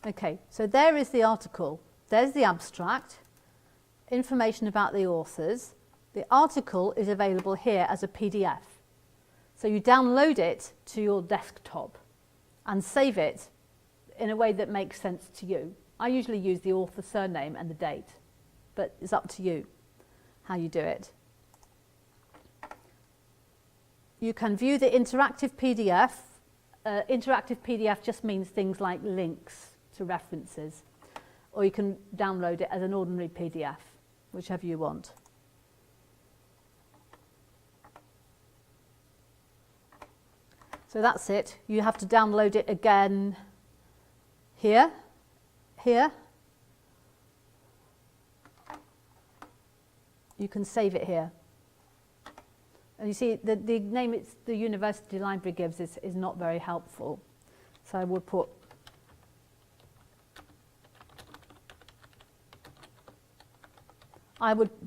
Okay, so there is the article. There's the abstract, information about the authors. The article is available here as a PDF. So you download it to your desktop and save it in a way that makes sense to you. I usually use the author surname and the date, but it's up to you how you do it. You can view the interactive PDF. Interactive PDF just means things like links to references, or you can download it as an ordinary PDF, whichever you want. So that's it. You have to download it again here. You can save it here. And you see, the name the university library gives is not very helpful. So I would put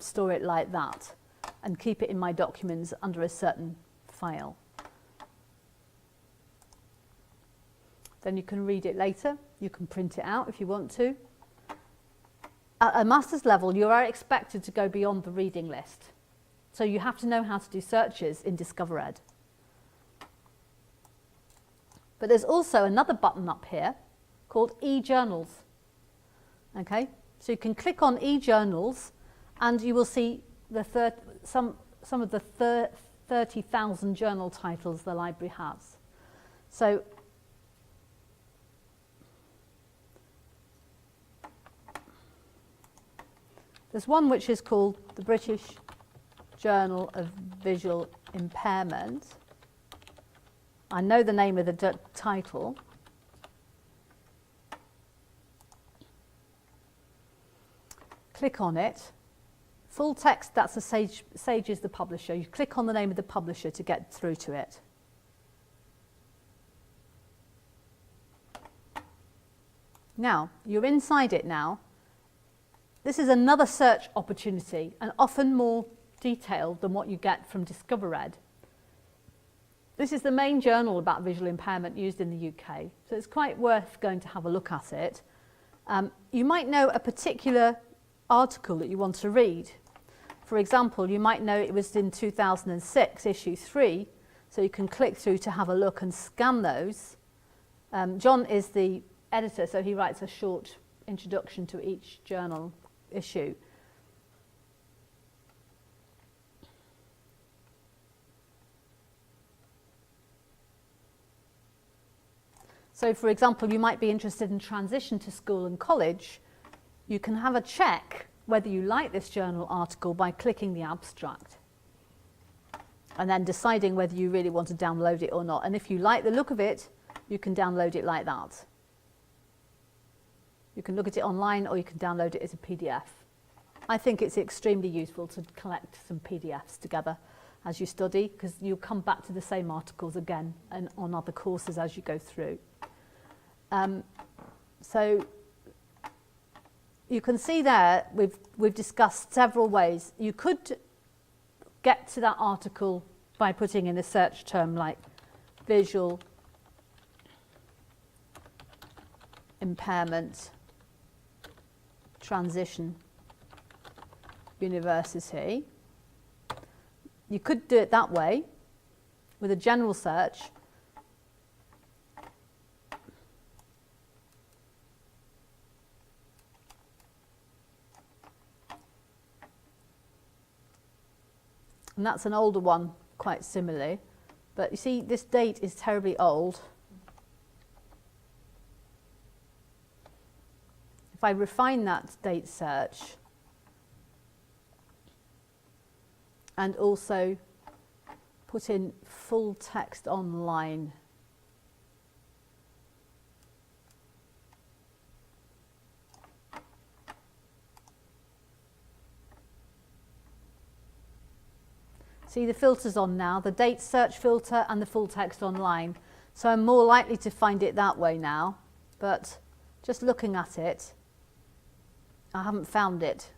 store it like that and keep it in my documents under a certain file. Then you can read it later. You can print it out if you want to. At a master's level, you are expected to go beyond the reading list. So you have to know how to do searches in DiscoverEd. But there's also another button up here called e-journals. Okay, so you can click on e-journals and you will see some of the 30,000 journal titles the library has. So there's one which is called the British Journal of Visual Impairment. I know the name of the title. Click on it. Full text, that's Sage is the publisher. You click on the name of the publisher to get through to it. Now, you're inside it now. This is another search opportunity, and often more detailed than what you get from DiscoverEd. This is the main journal about visual impairment used in the UK, so it's quite worth going to have a look at it. You might know a particular article that you want to read. For example, you might know it was in 2006, issue 3, so you can click through to have a look and scan those. John is the editor, so he writes a short introduction to each journal issue. So for example, you might be interested in transition to school and college. You can have a check whether you like this journal article by clicking the abstract and then deciding whether you really want to download it or not. And if you like the look of it, you can download it like that. You can look at it online or you can download it as a PDF. I think it's extremely useful to collect some PDFs together as you study, because you'll come back to the same articles again and on other courses as you go through. So you can see there we've discussed several ways. You could get to that article by putting in a search term like visual impairment transition university. You could do it that way with a general search. And that's an older one, quite similarly. But you see, this date is terribly old. If I refine that date search and also put in full text online, see the filters on now, the date search filter and the full text online. So I'm more likely to find it that way now, but just looking at it, I haven't found it.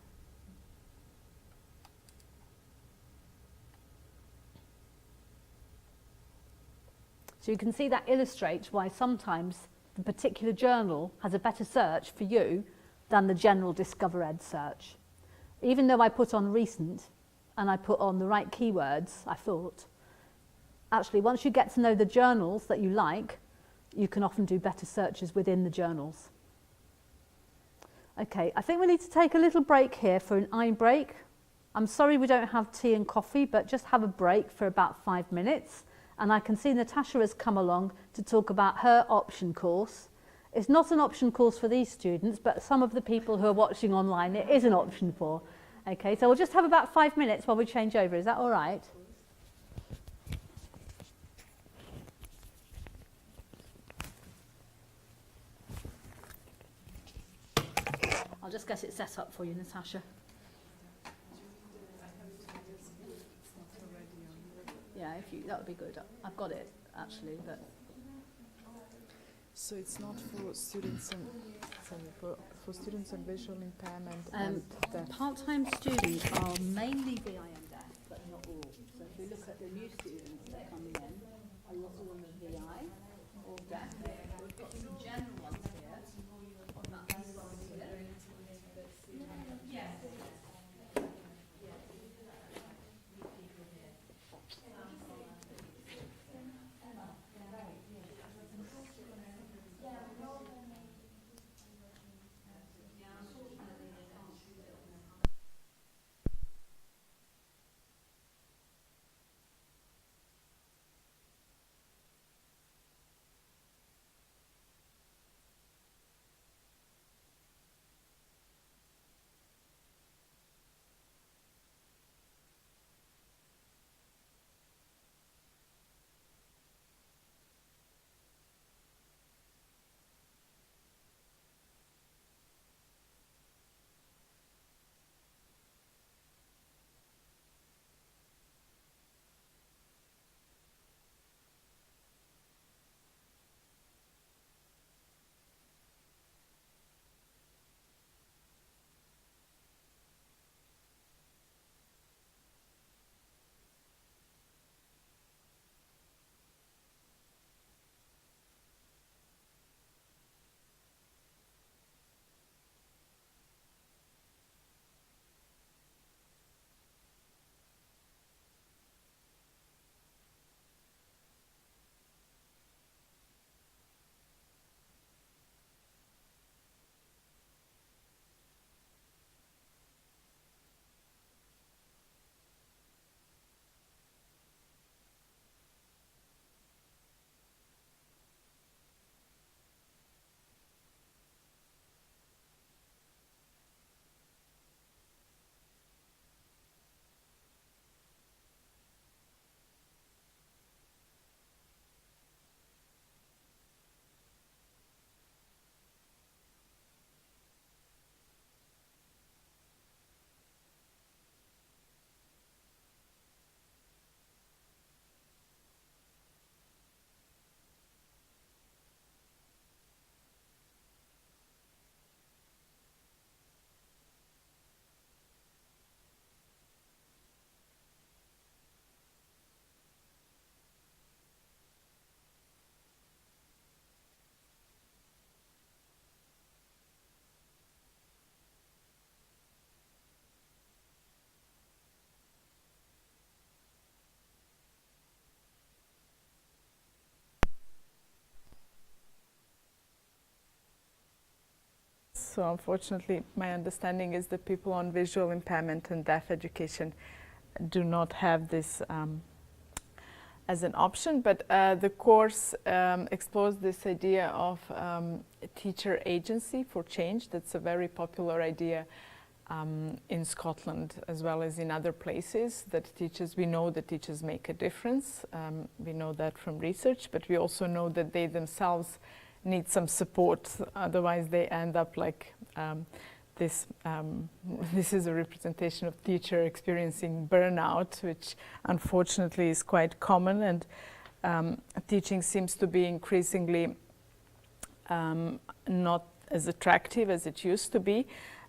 So you can see that illustrates why sometimes the particular journal has a better search for you than the general Discover Ed search. Even though I put on recent and I put on the right keywords, I thought, actually once you get to know the journals that you like, you can often do better searches within the journals. Okay, I think we need to take a little break here for an eye break. I'm sorry we don't have tea and coffee, but just have a break for about 5 minutes. And I can see Natasha has come along to talk about her option course. It's not an option course for these students, but some of the people who are watching online, it is an option for. Okay, so we'll just have about 5 minutes while we change over. Is that all right? I'll just get it set up for you, Natasha. Yeah, that would be good. I've got it actually, but so it's not for students and for students with visual impairment and deaf. Part-time students are mainly VI and deaf, but not all. So if we look at the new students that are coming in, a lot of them are VI or deaf. We've got some general ones here. So unfortunately, my understanding is that people on visual impairment and deaf education do not have this as an option, but the course explores this idea of teacher agency for change. That's a very popular idea in Scotland as well as in other places, that teachers, we know that teachers make a difference. We know that from research, but we also know that they themselves need some support, otherwise they end up like this. This is a representation of teacher experiencing burnout, which unfortunately is quite common, and teaching seems to be increasingly not as attractive as it used to be.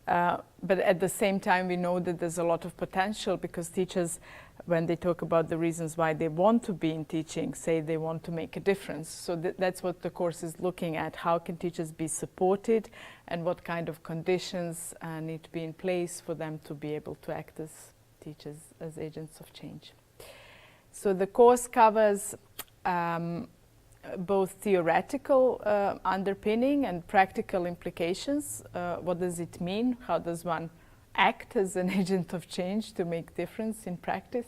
But at the same time, we know that there's a lot of potential, because teachers, when they talk about the reasons why they want to be in teaching, say they want to make a difference. So that's what the course is looking at. How can teachers be supported, and what kind of conditions need to be in place for them to be able to act as teachers, as agents of change. So the course covers both theoretical underpinning and practical implications. What does it mean? How does one act as an agent of change to make difference in practice?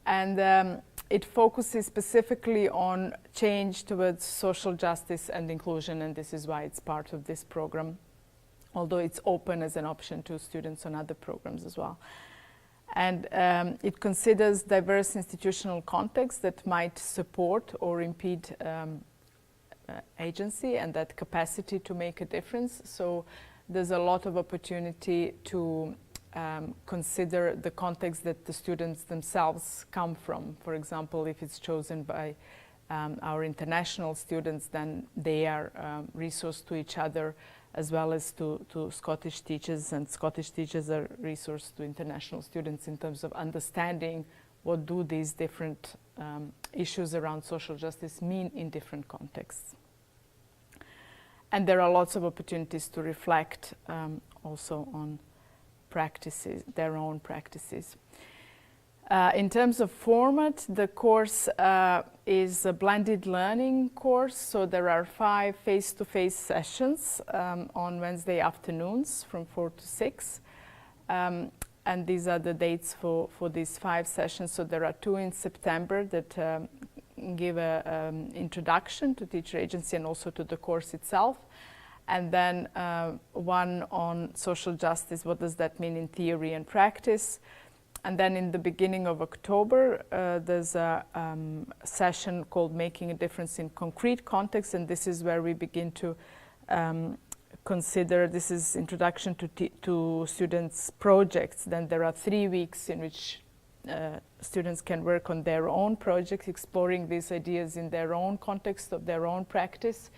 And it focuses specifically on change towards social justice and inclusion, and this is why it's part of this program, although it's open as an option to students on other programs as well. And it considers diverse institutional contexts that might support or impede agency and that capacity to make a difference. So there's a lot of opportunity to consider the context that the students themselves come from. For example, if it's chosen by our international students, then they are resourced to each other as well as to Scottish teachers, and Scottish teachers are resourced to international students in terms of understanding what do these different issues around social justice mean in different contexts. And there are lots of opportunities to reflect also on practices, their own practices. In terms of format, the course is a blended learning course, so there are 5 face-to-face sessions on Wednesday afternoons from 4 to 6. And these are the dates for these 5 sessions. So there are 2 in September that give an introduction to teacher agency and also to the course itself. And then 1 on social justice, what does that mean in theory and practice? And then in the beginning of October, there's a session called Making a Difference in Concrete Context, and this is where we begin to consider, this is introduction to students' projects. Then there are 3 weeks in which students can work on their own projects, exploring these ideas in their own context of their own practice,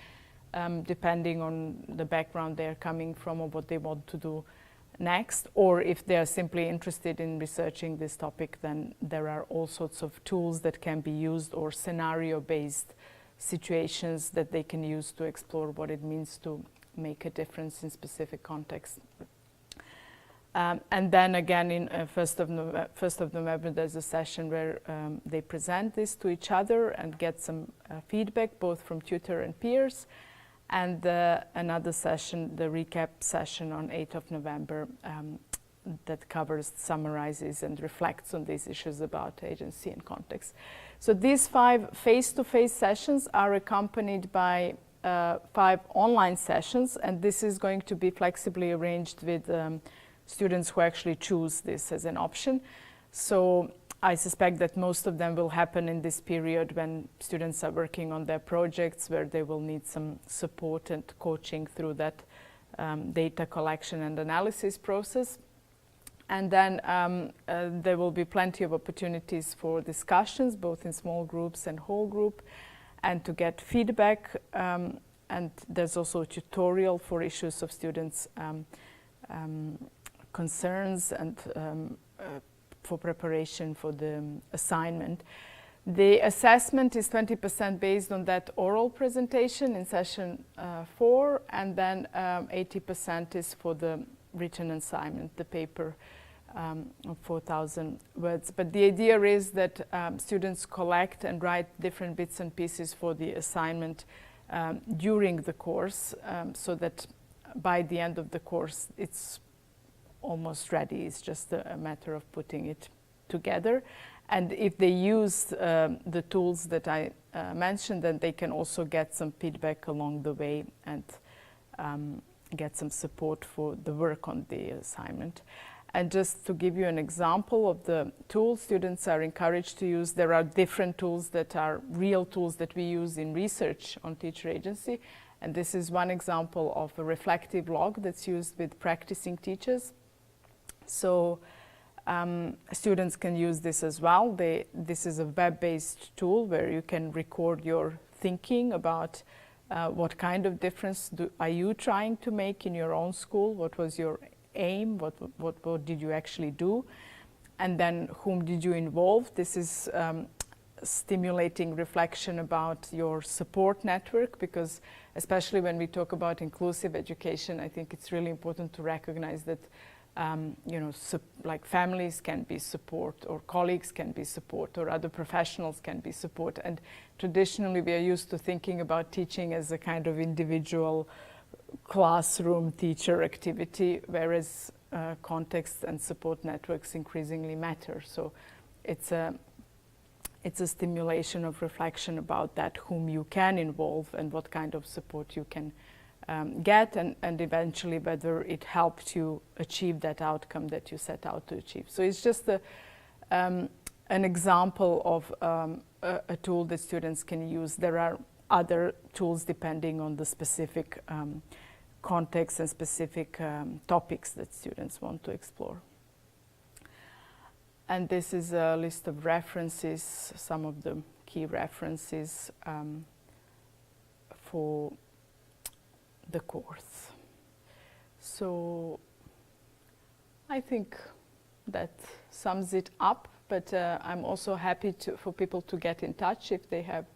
depending on the background they're coming from or what they want to do next, or if they are simply interested in researching this topic, then there are all sorts of tools that can be used, or scenario-based situations that they can use to explore what it means to make a difference in specific contexts. And then again, in 1st of November, there's a session where they present this to each other and get some feedback, both from tutor and peers. And another session, the recap session on 8th of November, that covers, summarizes and reflects on these issues about agency and context. So these 5 face-to-face sessions are accompanied by 5 online sessions, and this is going to be flexibly arranged with students who actually choose this as an option. So I suspect that most of them will happen in this period when students are working on their projects, where they will need some support and coaching through that data collection and analysis process. And then there will be plenty of opportunities for discussions, both in small groups and whole group, and to get feedback. And there's also a tutorial for issues of students' concerns and for preparation for the assignment. The assessment is 20% based on that oral presentation in session 4, and then 80% is for the written assignment, the paper of 4,000 words. But the idea is that students collect and write different bits and pieces for the assignment during the course, so that by the end of the course it's almost ready. It's just a matter of putting it together. And if they use the tools that I mentioned, then they can also get some feedback along the way and get some support for the work on the assignment. And just to give you an example of the tools students are encouraged to use, there are different tools that are real tools that we use in research on teacher agency. And this is one example of a reflective log that's used with practicing teachers. So students can use this as well. This is a web-based tool where you can record your thinking about what kind of difference are you trying to make in your own school? What was your aim? What did you actually do? And then whom did you involve? This is stimulating reflection about your support network, because especially when we talk about inclusive education, I think it's really important to recognize that like families can be support, or colleagues can be support, or other professionals can be support. And traditionally we are used to thinking about teaching as a kind of individual classroom teacher activity, whereas context and support networks increasingly matter. So it's a stimulation of reflection about that, whom you can involve and what kind of support you can get, and eventually whether it helped you achieve that outcome that you set out to achieve. So it's just an example of a tool that students can use. There are other tools depending on the specific context and specific topics that students want to explore. And this is a list of references, some of the key references for the course. So I think that sums it up, but I'm also happy for people to get in touch if they have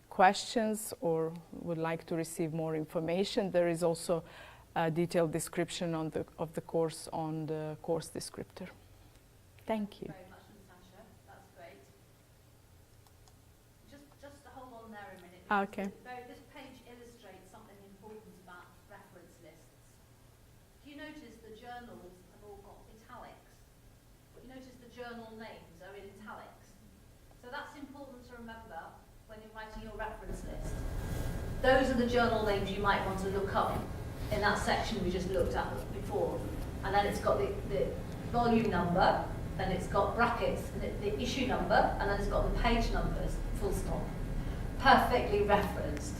questions or would like to receive more information. There is also a detailed description of the course on the course descriptor. Thank you. Very much, Natasha. That's great. Just hold on there a minute. Okay. This page illustrates something important about reference lists. Do you notice the journals have all got italics? You notice the journal names are in italics. So that's important to remember when you're writing your reference list. Those are the journal names you might want to look up in that section we just looked at before. And then it's got the volume number, then it's got brackets, the issue number, and then it's got the page numbers, full stop. Perfectly referenced.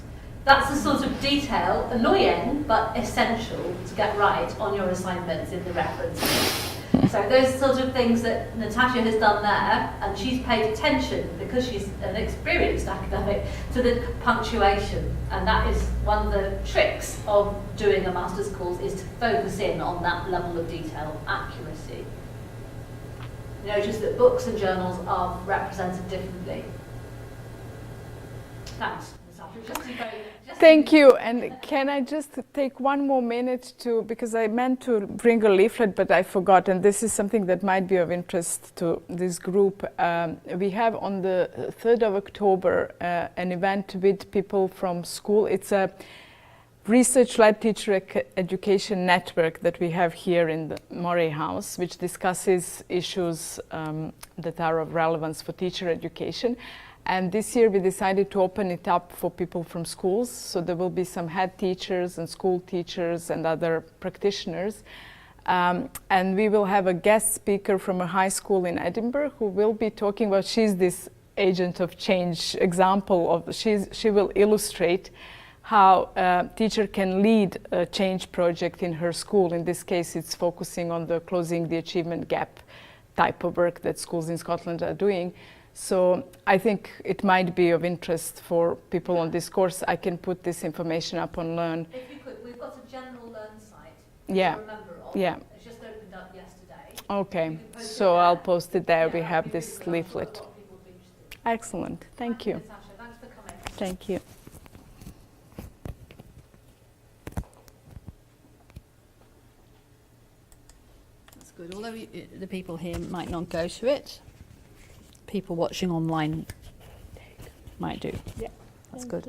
That's the sort of detail, annoying but essential to get right on your assignments in the reference list. So those sort of things that Natasha has done there, and she's paid attention because she's an experienced academic to the punctuation, and that is one of the tricks of doing a master's course, is to focus in on that level of detail, accuracy. Notice that books and journals are represented differently. Thanks, Natasha. Thank you. And can I just take one more minute because I meant to bring a leaflet, but I forgot, and this is something that might be of interest to this group. We have on the 3rd of October an event with people from school. It's a research-led teacher education network that we have here in the Moray House, which discusses issues that are of relevance for teacher education. And this year we decided to open it up for people from schools. So there will be some head teachers and school teachers and other practitioners. And we will have a guest speaker from a high school in Edinburgh who will be talking about, she's this agent of change example of, she will illustrate how a teacher can lead a change project in her school. In this case, it's focusing on the closing the achievement gap type of work that schools in Scotland are doing. So I think it might be of interest for people on this course. I can put this information up on Learn. If you could, we've got a general Learn site. Yeah. To remember of. Yeah. It's just opened up yesterday. Okay. So I'll post it there. We have this leaflet. Excellent. Thank you. Natasha, thanks for coming. Thank you. That's good. Although the people here might not go to it, people watching online might do. Yeah. That's good.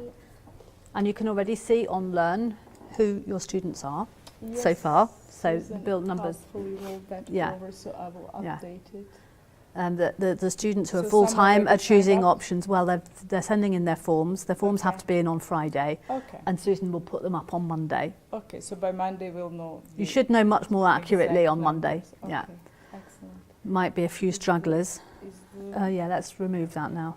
And you can already see on Learn who your students are so far. So build numbers. Fully rolled that Yeah. over, so I will Yeah. update it. The students who are So some full-time already are choosing signed up? options. Well, they're sending in their forms. Their forms have Okay. to be in on Friday, Okay. and Susan will put them up on Monday. Okay, so by Monday we'll know. You the should know much more accurately exact on Monday. numbers. Okay. Yeah, Excellent. might be a few stragglers. Is the Yeah, let's remove that now.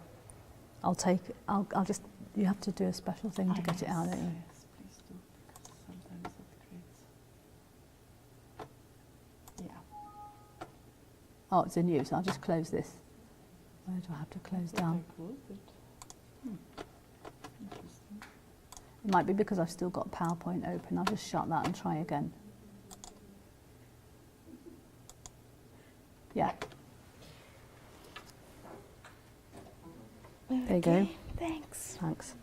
I'll just. You have to do a special thing to get it out, don't you? Yes, please do. Because sometimes it creates. Yeah. Oh, it's in use. I'll just close this. Where do I have to close down? I closed it. Interesting. It might be because I've still got PowerPoint open. I'll just shut that and try again. Yeah. There you go. Thanks. Thanks.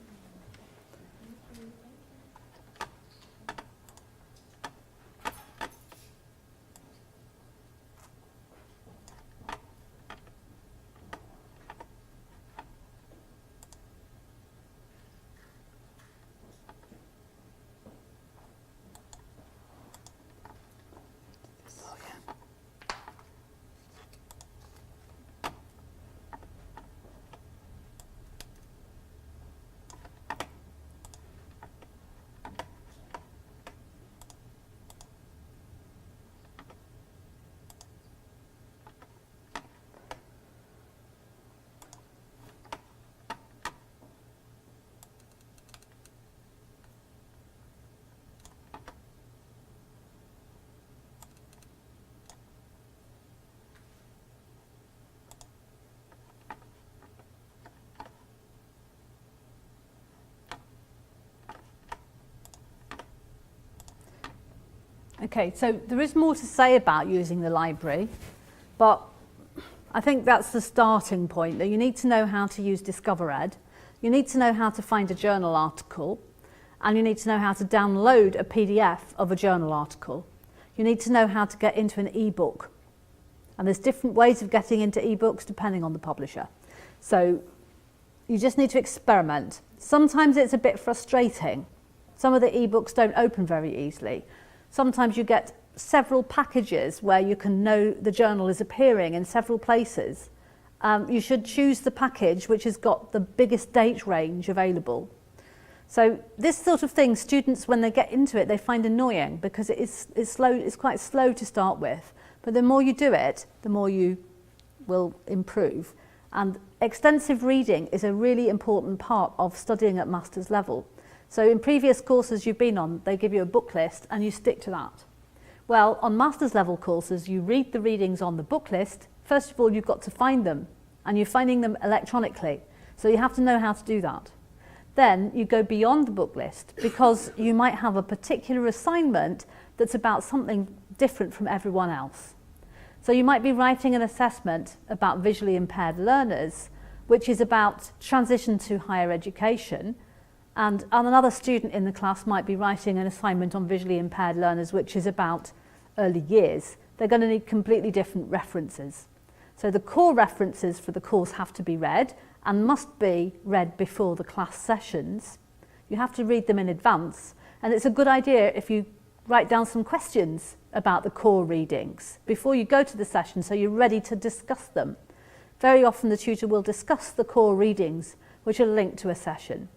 Okay, so there is more to say about using the library, but I think that's the starting point, that you need to know how to use DiscoverEd, you need to know how to find a journal article, and you need to know how to download a PDF of a journal article. You need to know how to get into an ebook. And there's different ways of getting into ebooks depending on the publisher. So you just need to experiment. Sometimes it's a bit frustrating. Some of the ebooks don't open very easily. Sometimes you get several packages where you can know the journal is appearing in several places. You should choose the package which has got the biggest date range available. So this sort of thing, students, when they get into it, they find annoying because it's quite slow to start with. But the more you do it, the more you will improve. And extensive reading is a really important part of studying at master's level. So in previous courses you've been on, they give you a book list and you stick to that. Well, on master's level courses, you read the readings on the book list. First of all, you've got to find them, and you're finding them electronically. So you have to know how to do that. Then you go beyond the book list because you might have a particular assignment that's about something different from everyone else. So you might be writing an assessment about visually impaired learners, which is about transition to higher education, and another student in the class might be writing an assignment on visually impaired learners, which is about early years. They're going to need completely different references. So the core references for the course have to be read and must be read before the class sessions. You have to read them in advance, and it's a good idea if you write down some questions about the core readings before you go to the session so you're ready to discuss them. Very often the tutor will discuss the core readings which are linked to a session.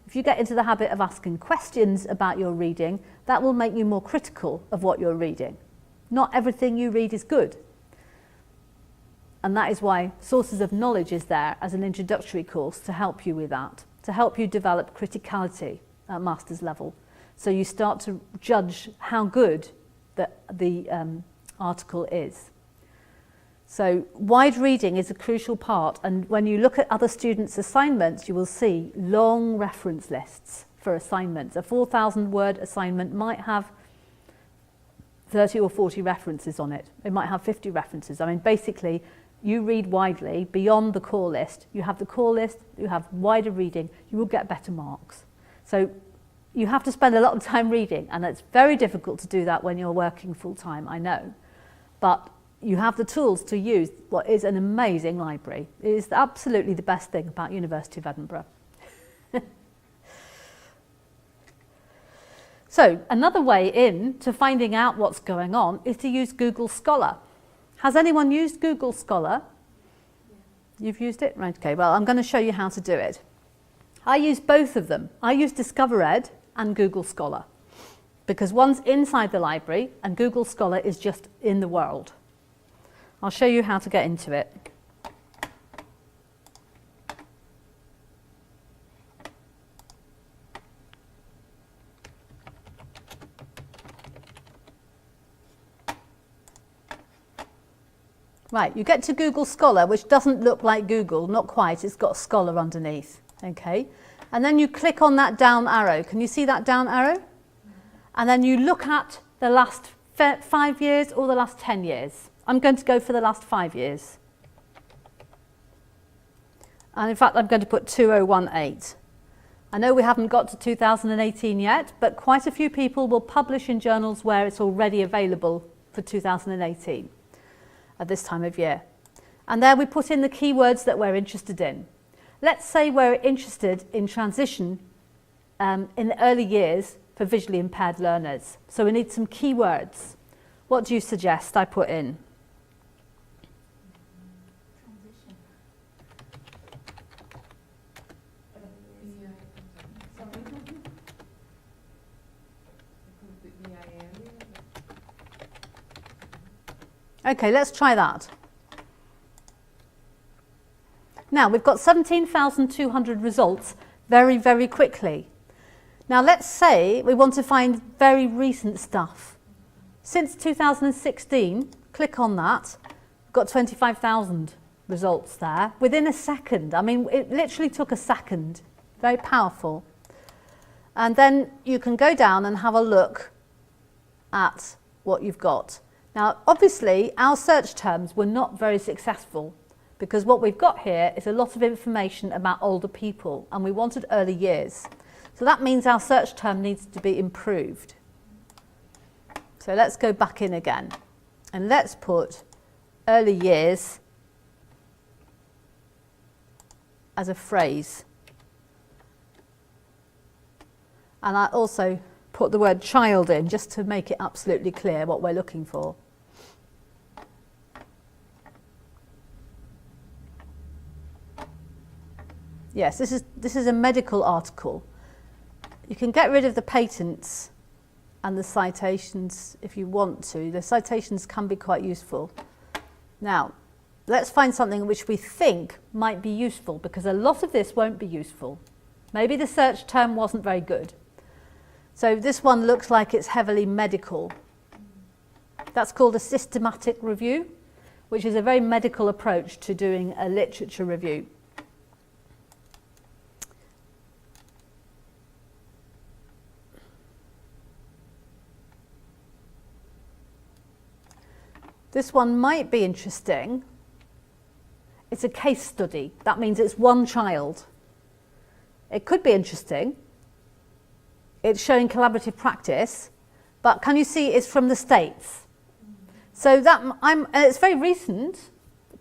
If you get into the habit of asking questions about your reading, that will make you more critical of what you're reading. Not everything you read is good. And that is why Sources of Knowledge is there as an introductory course to help you with that, to help you develop criticality at master's level. So you start to judge how good the article is. So wide reading is a crucial part, and when you look at other students' assignments, you will see long reference lists for assignments. A 4,000 word assignment might have 30 or 40 references on it. It might have 50 references. I mean, basically, you read widely beyond the core list. You have the core list, you have wider reading, you will get better marks. So you have to spend a lot of time reading, and it's very difficult to do that when you're working full-time, I know. But you have the tools to use what is an amazing library. It is absolutely the best thing about University of Edinburgh. So another way in to finding out what's going on is to use Google Scholar. Has anyone used Google Scholar? You've used it? Right, okay. Well, I'm going to show you how to do it. I use both of them. I use DiscoverEd and Google Scholar because one's inside the library and Google Scholar is just in the world. I'll show you how to get into it. Right, you get to Google Scholar, which doesn't look like Google, not quite, it's got Scholar underneath, okay? And then you click on that down arrow. Can you see that down arrow? And then you look at the last 5 years or the last 10 years. I'm going to go for the last 5 years. And in fact, I'm going to put 2018. I know we haven't got to 2018 yet, but quite a few people will publish in journals where it's already available for 2018. At this time of year. And there we put in the keywords that we're interested in. Let's say we're interested in transition in the early years for visually impaired learners. So we need some keywords. What do you suggest I put in? Okay, let's try that. Now, we've got 17,200 results very, very quickly. Now, let's say we want to find very recent stuff. Since 2016, click on that, we've got 25,000 results there within a second. I mean, it literally took a second. Very powerful. And then you can go down and have a look at what you've got. Now, obviously, our search terms were not very successful because what we've got here is a lot of information about older people and we wanted early years. So that means our search term needs to be improved. So let's go back in again and let's put early years as a phrase. And I also put the word child in just to make it absolutely clear what we're looking for. Yes, this is a medical article. You can get rid of the patents and the citations if you want to. The citations can be quite useful. Now, let's find something which we think might be useful because a lot of this won't be useful. Maybe the search term wasn't very good. So this one looks like it's heavily medical. That's called a systematic review, which is a very medical approach to doing a literature review. This one might be interesting. It's a case study. That means it's one child. It could be interesting. It's showing collaborative practice, but can you see it's from the States? So that it's very recent,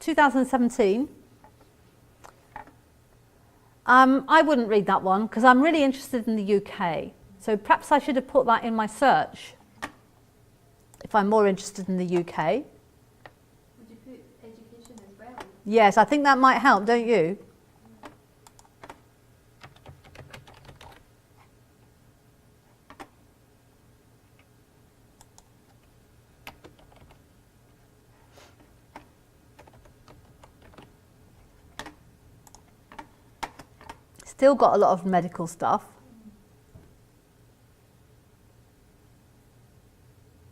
2017. I wouldn't read that one because I'm really interested in the UK. So perhaps I should have put that in my search if I'm more interested in the UK. Would you put education as well? Yes, I think that might help, don't you? Still got a lot of medical stuff.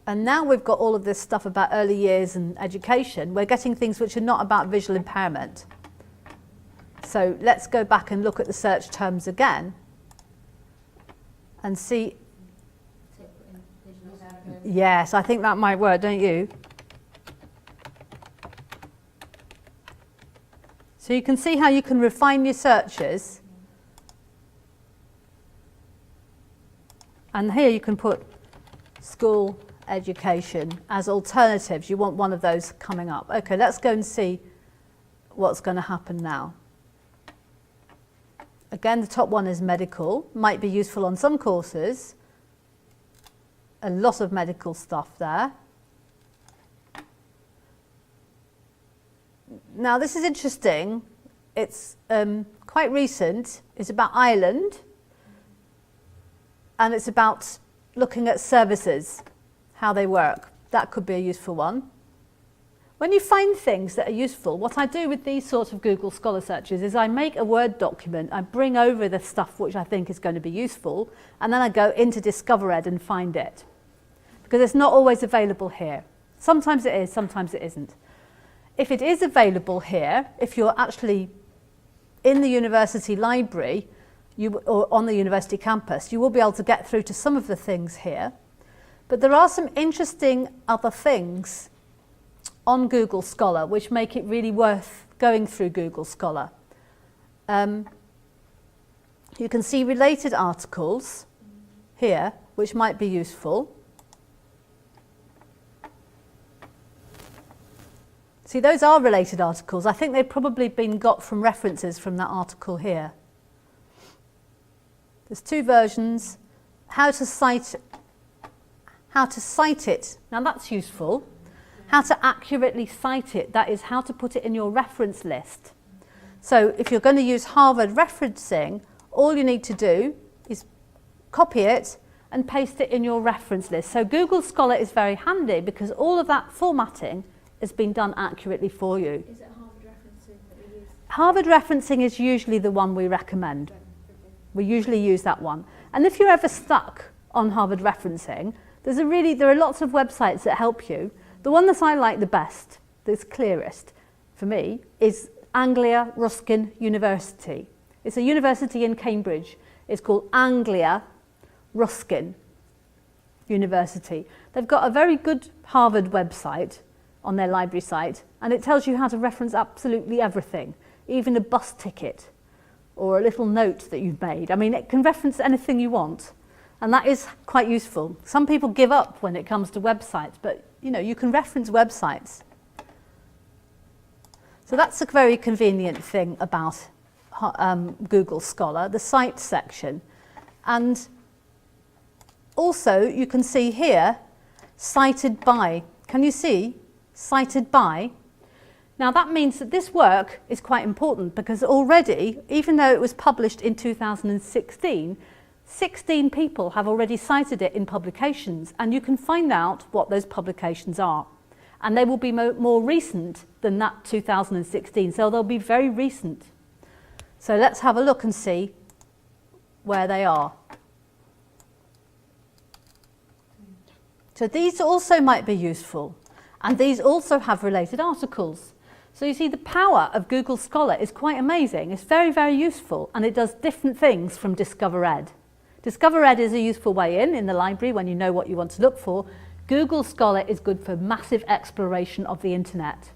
And now we've got all of this stuff about early years and education. We're getting things which are not about visual impairment. So let's go back and look at the search terms again and see. Yes, I think that might work, don't you? So you can see how you can refine your searches. And here you can put school education as alternatives. You want one of those coming up. Okay, let's go and see what's going to happen now. Again, the top one is medical. Might be useful on some courses. A lot of medical stuff there. Now this is interesting. it's quite recent. It's about Ireland, and it's about looking at services, how they work. That could be a useful one. When you find things that are useful, what I do with these sorts of Google Scholar searches is I make a Word document, I bring over the stuff which I think is going to be useful, and then I go into DiscoverEd and find it. Because it's not always available here. Sometimes it is, sometimes it isn't. If it is available here, if you're actually in the university library or on the university campus, you will be able to get through to some of the things here. But there are some interesting other things on Google Scholar which make it really worth going through Google Scholar. You can see related articles here which might be useful. See, those are related articles. I think they've probably been got from references from that article here. There's two versions. How to cite it. Now that's useful. How to accurately cite it. That is how to put it in your reference list. So if you're going to use Harvard referencing, all you need to do is copy it and paste it in your reference list. So Google Scholar is very handy because all of that formatting has been done accurately for you. Is it Harvard referencing that we use? Harvard referencing is usually the one we recommend. We usually use that one. And if you're ever stuck on Harvard referencing, there are lots of websites that help you. The one that I like the best, that's clearest for me, is Anglia Ruskin University. It's a university in Cambridge. It's called Anglia Ruskin University. They've got a very good Harvard website on their library site, and it tells you how to reference absolutely everything, even a bus ticket or a little note that you've made. I mean, it can reference anything you want, and that is quite useful. Some people give up when it comes to websites, but you know, you can reference websites. So that's a very convenient thing about Google Scholar, the Cite section. And also you can see here, cited by. Can you see? Cited by. Now that means that this work is quite important because already, even though it was published in 2016, 16 people have already cited it in publications, and you can find out what those publications are. And they will be more recent than that 2016, so they'll be very recent. So let's have a look and see where they are. So these also might be useful, and these also have related articles. So you see the power of Google Scholar is quite amazing. It's very, very useful, and it does different things from DiscoverEd. DiscoverEd is a useful way in the library when you know what you want to look for. Google Scholar is good for massive exploration of the internet.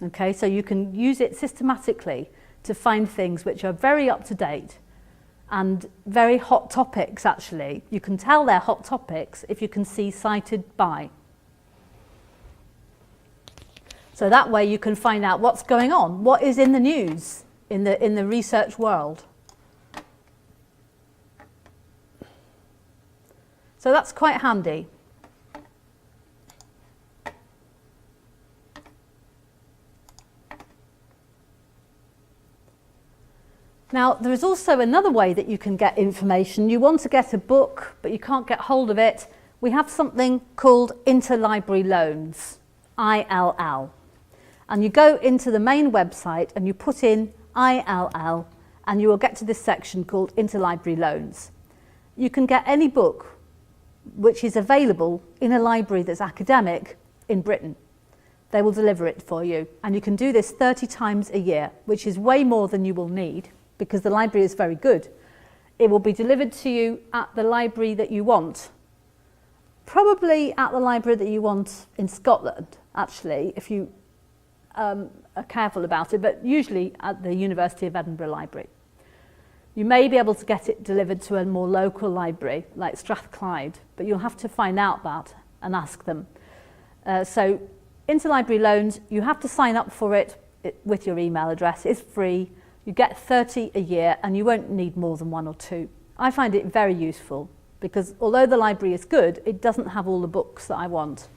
Okay, so you can use it systematically to find things which are very up to date and very hot topics actually. You can tell they're hot topics if you can see cited by. So that way you can find out what's going on, what is in the news in the research world. So that's quite handy. Now, there is also another way that you can get information. You want to get a book, but you can't get hold of it. We have something called interlibrary loans, ILL. And you go into the main website and you put in ILL, and you will get to this section called interlibrary loans. You can get any book which is available in a library that's academic in Britain. They will deliver it for you, and you can do this 30 times a year, which is way more than you will need because the library is very good. It will be delivered to you at the library that you want, probably at the library that you want in Scotland, actually, if you are careful about it, but usually at the University of Edinburgh Library. You may be able to get it delivered to a more local library, like Strathclyde, but you'll have to find out that and ask them. So interlibrary loans, you have to sign up for it with your email address. It's free. You get 30 a year, and you won't need more than 1 or 2. I find it very useful because although the library is good, it doesn't have all the books that I want.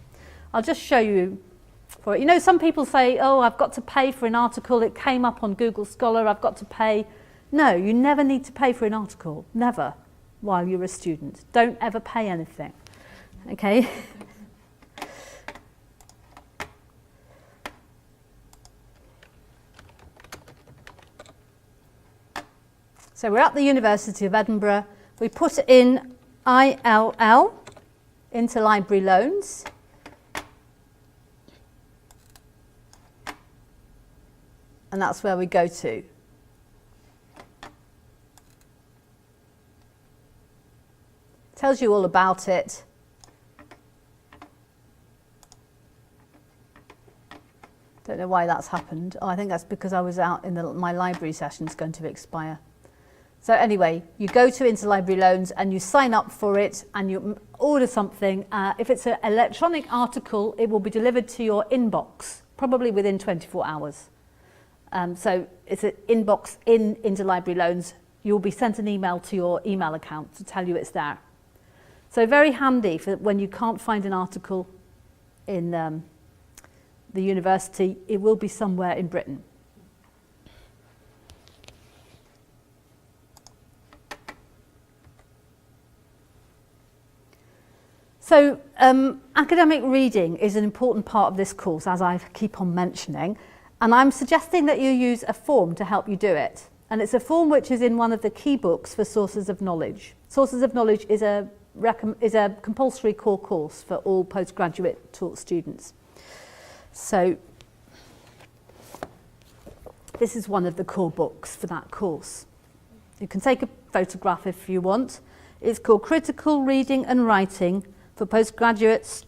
I'll just show you for it. You know, some people say, oh, I've got to pay for an article, it came up on Google Scholar, I've got to pay. No, you never need to pay for an article, never, while you're a student. Don't ever pay anything, okay? So we're at the University of Edinburgh. We put in ILL, interlibrary loans. And that's where we go to. Tells you all about it. Don't know why that's happened. Oh, I think that's because I was out in my library session's going to expire. So anyway, you go to interlibrary loans and you sign up for it and you order something. If it's an electronic article, it will be delivered to your inbox, probably within 24 hours. So it's an inbox in interlibrary loans. You'll be sent an email to your email account to tell you it's there. So very handy for when you can't find an article in the university, it will be somewhere in Britain. So academic reading is an important part of this course, as I keep on mentioning, and I'm suggesting that you use a form to help you do it. And it's a form which is in one of the key books for Sources of Knowledge. Sources of Knowledge is a compulsory core course for all postgraduate taught students. So this is one of the core books for that course. You can take a photograph if you want. It's called Critical Reading and Writing for Postgraduates,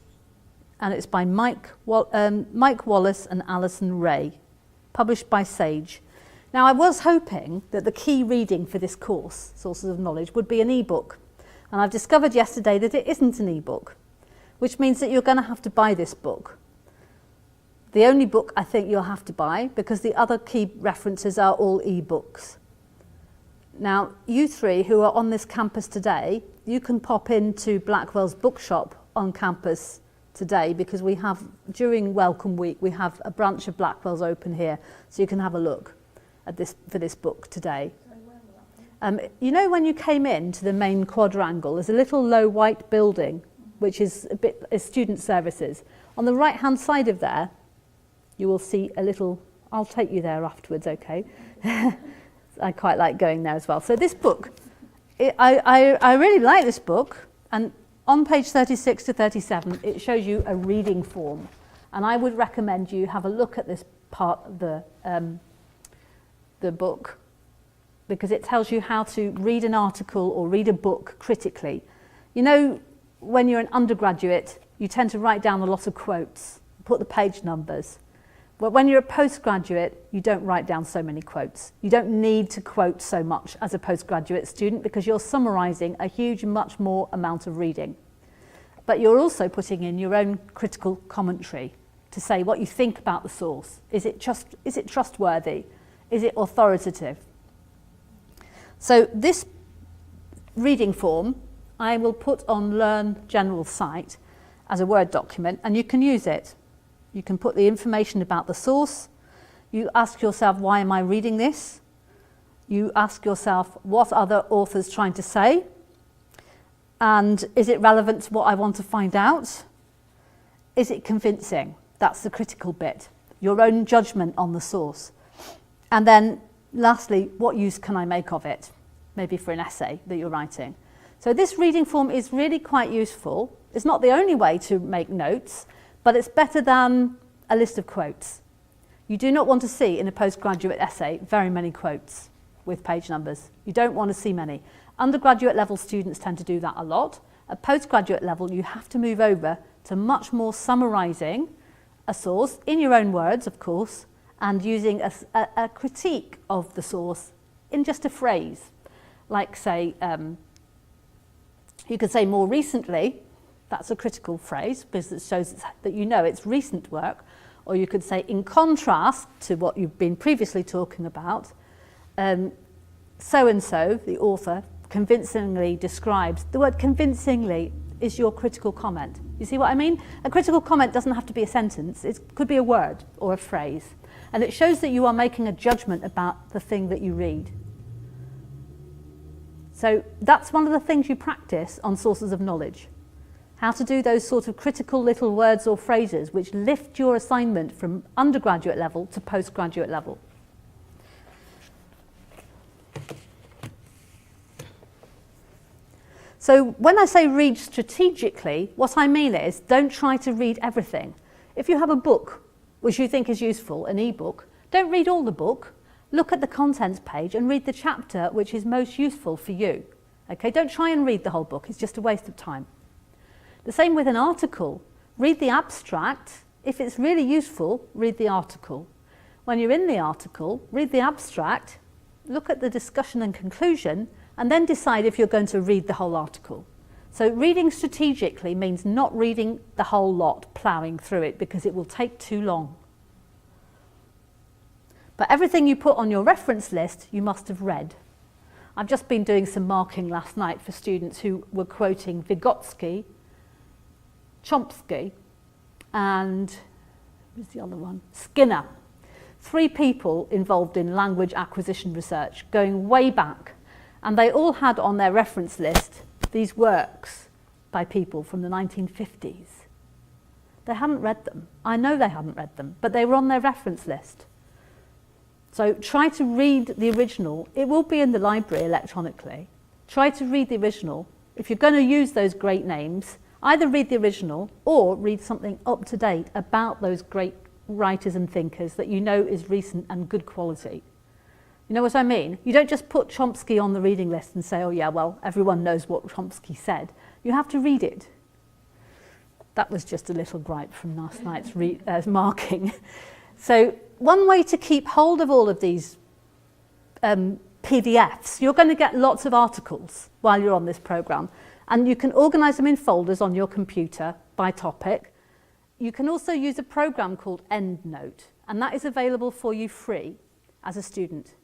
and it's by Mike Wallace and Alison Ray, published by Sage. Now, I was hoping that the key reading for this course, Sources of Knowledge, would be an e-book, and I've discovered yesterday that it isn't an e-book, which means that you're going to have to buy this book. The only book I think you'll have to buy, because the other key references are all e-books. Now, you three who are on this campus today, you can pop into Blackwell's bookshop on campus today, because we have, during Welcome Week, we have a branch of Blackwell's open here, so you can have a look at this for this book today. You know, when you came in to the main quadrangle, there's a little low white building, which is student services. On the right-hand side of there, you will see a little, I'll take you there afterwards, okay? I quite like going there as well. So this book, I really like this book, and on page 36 to 37 it shows you a reading form, and I would recommend you have a look at this part of the book, because it tells you how to read an article or read a book critically. You know, when you're an undergraduate, you tend to write down a lot of quotes, put the page numbers. But when you're a postgraduate, you don't write down so many quotes. You don't need to quote so much as a postgraduate student, because you're summarising a huge, much more amount of reading. But you're also putting in your own critical commentary to say what you think about the source. Is it trustworthy? Is it authoritative? So this reading form I will put on Learn General site as a Word document, and you can use it. You can put the information about the source. You ask yourself, why am I reading this? You ask yourself, what are the authors trying to say? And is it relevant to what I want to find out? Is it convincing? That's the critical bit. Your own judgment on the source. And then lastly, what use can I make of it? Maybe for an essay that you're writing. So this reading form is really quite useful. It's not the only way to make notes, but it's better than a list of quotes. You do not want to see in a postgraduate essay very many quotes with page numbers. You don't want to see many. Undergraduate level students tend to do that a lot. At postgraduate level, you have to move over to much more summarising a source, in your own words, of course, and using a critique of the source in just a phrase. Like, say, you could say more recently. That's a critical phrase, because it shows that you know it's recent work. Or you could say, in contrast to what you've been previously talking about, so-and-so, the author, convincingly describes. The word convincingly is your critical comment. You see what I mean? A critical comment doesn't have to be a sentence. It could be a word or a phrase. And it shows that you are making a judgment about the thing that you read. So that's one of the things you practice on sources of knowledge. How to do those sort of critical little words or phrases which lift your assignment from undergraduate level to postgraduate level. So when I say read strategically, what I mean is don't try to read everything. If you have a book which you think is useful, an e-book, don't read all the book. Look at the contents page and read the chapter which is most useful for you. Okay, don't try and read the whole book, it's just a waste of time. The same with an article. Read the abstract. If it's really useful, read the article. When you're in the article, read the abstract, look at the discussion and conclusion, and then decide if you're going to read the whole article. So reading strategically means not reading the whole lot, ploughing through it, because it will take too long. But everything you put on your reference list, you must have read. I've just been doing some marking last night for students who were quoting Vygotsky, Chomsky, and who's the other one? Skinner. 3 people involved in language acquisition research, going way back. And they all had on their reference list these works by people from the 1950s. They hadn't read them. I know they hadn't read them, but they were on their reference list. So try to read the original. It will be in the library electronically. Try to read the original. If you're going to use those great names, either read the original or read something up to date about those great writers and thinkers that you know is recent and good quality. You know what I mean? You don't just put Chomsky on the reading list and say, oh yeah, well, everyone knows what Chomsky said. You have to read it. That was just a little gripe from last night's marking. So one way to keep hold of all of these PDFs, you're going to get lots of articles while you're on this program, and you can organize them in folders on your computer by topic. You can also use a program called EndNote, and that is available for you free as a student.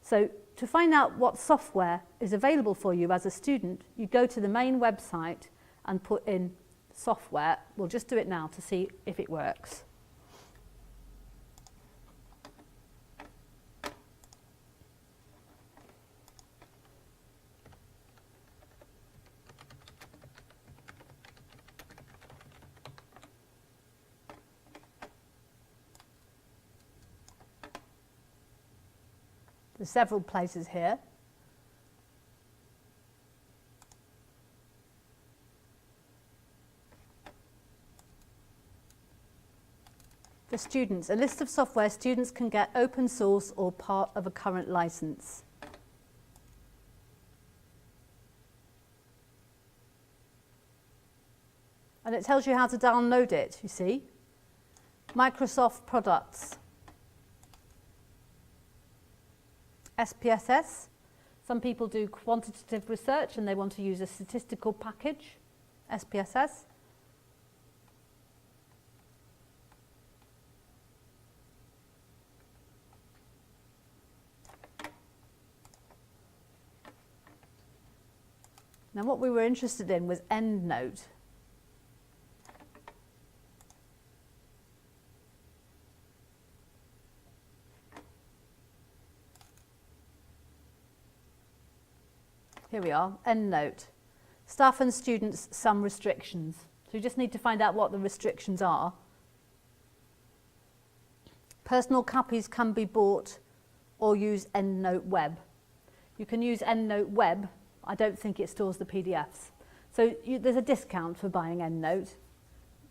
So to find out what software is available for you as a student, you go to the main website and put in software. We'll just do it now to see if it works. There's several places here. For students, a list of software students can get open source or part of a current license. And it tells you how to download it, you see. Microsoft products. SPSS. Some people do quantitative research and they want to use a statistical package. SPSS. Now what we were interested in was EndNote. Here we are, EndNote. Staff and students, some restrictions. So you just need to find out what the restrictions are. Personal copies can be bought or use EndNote Web. You can use EndNote Web. I don't think it stores the PDFs. So there's a discount for buying EndNote.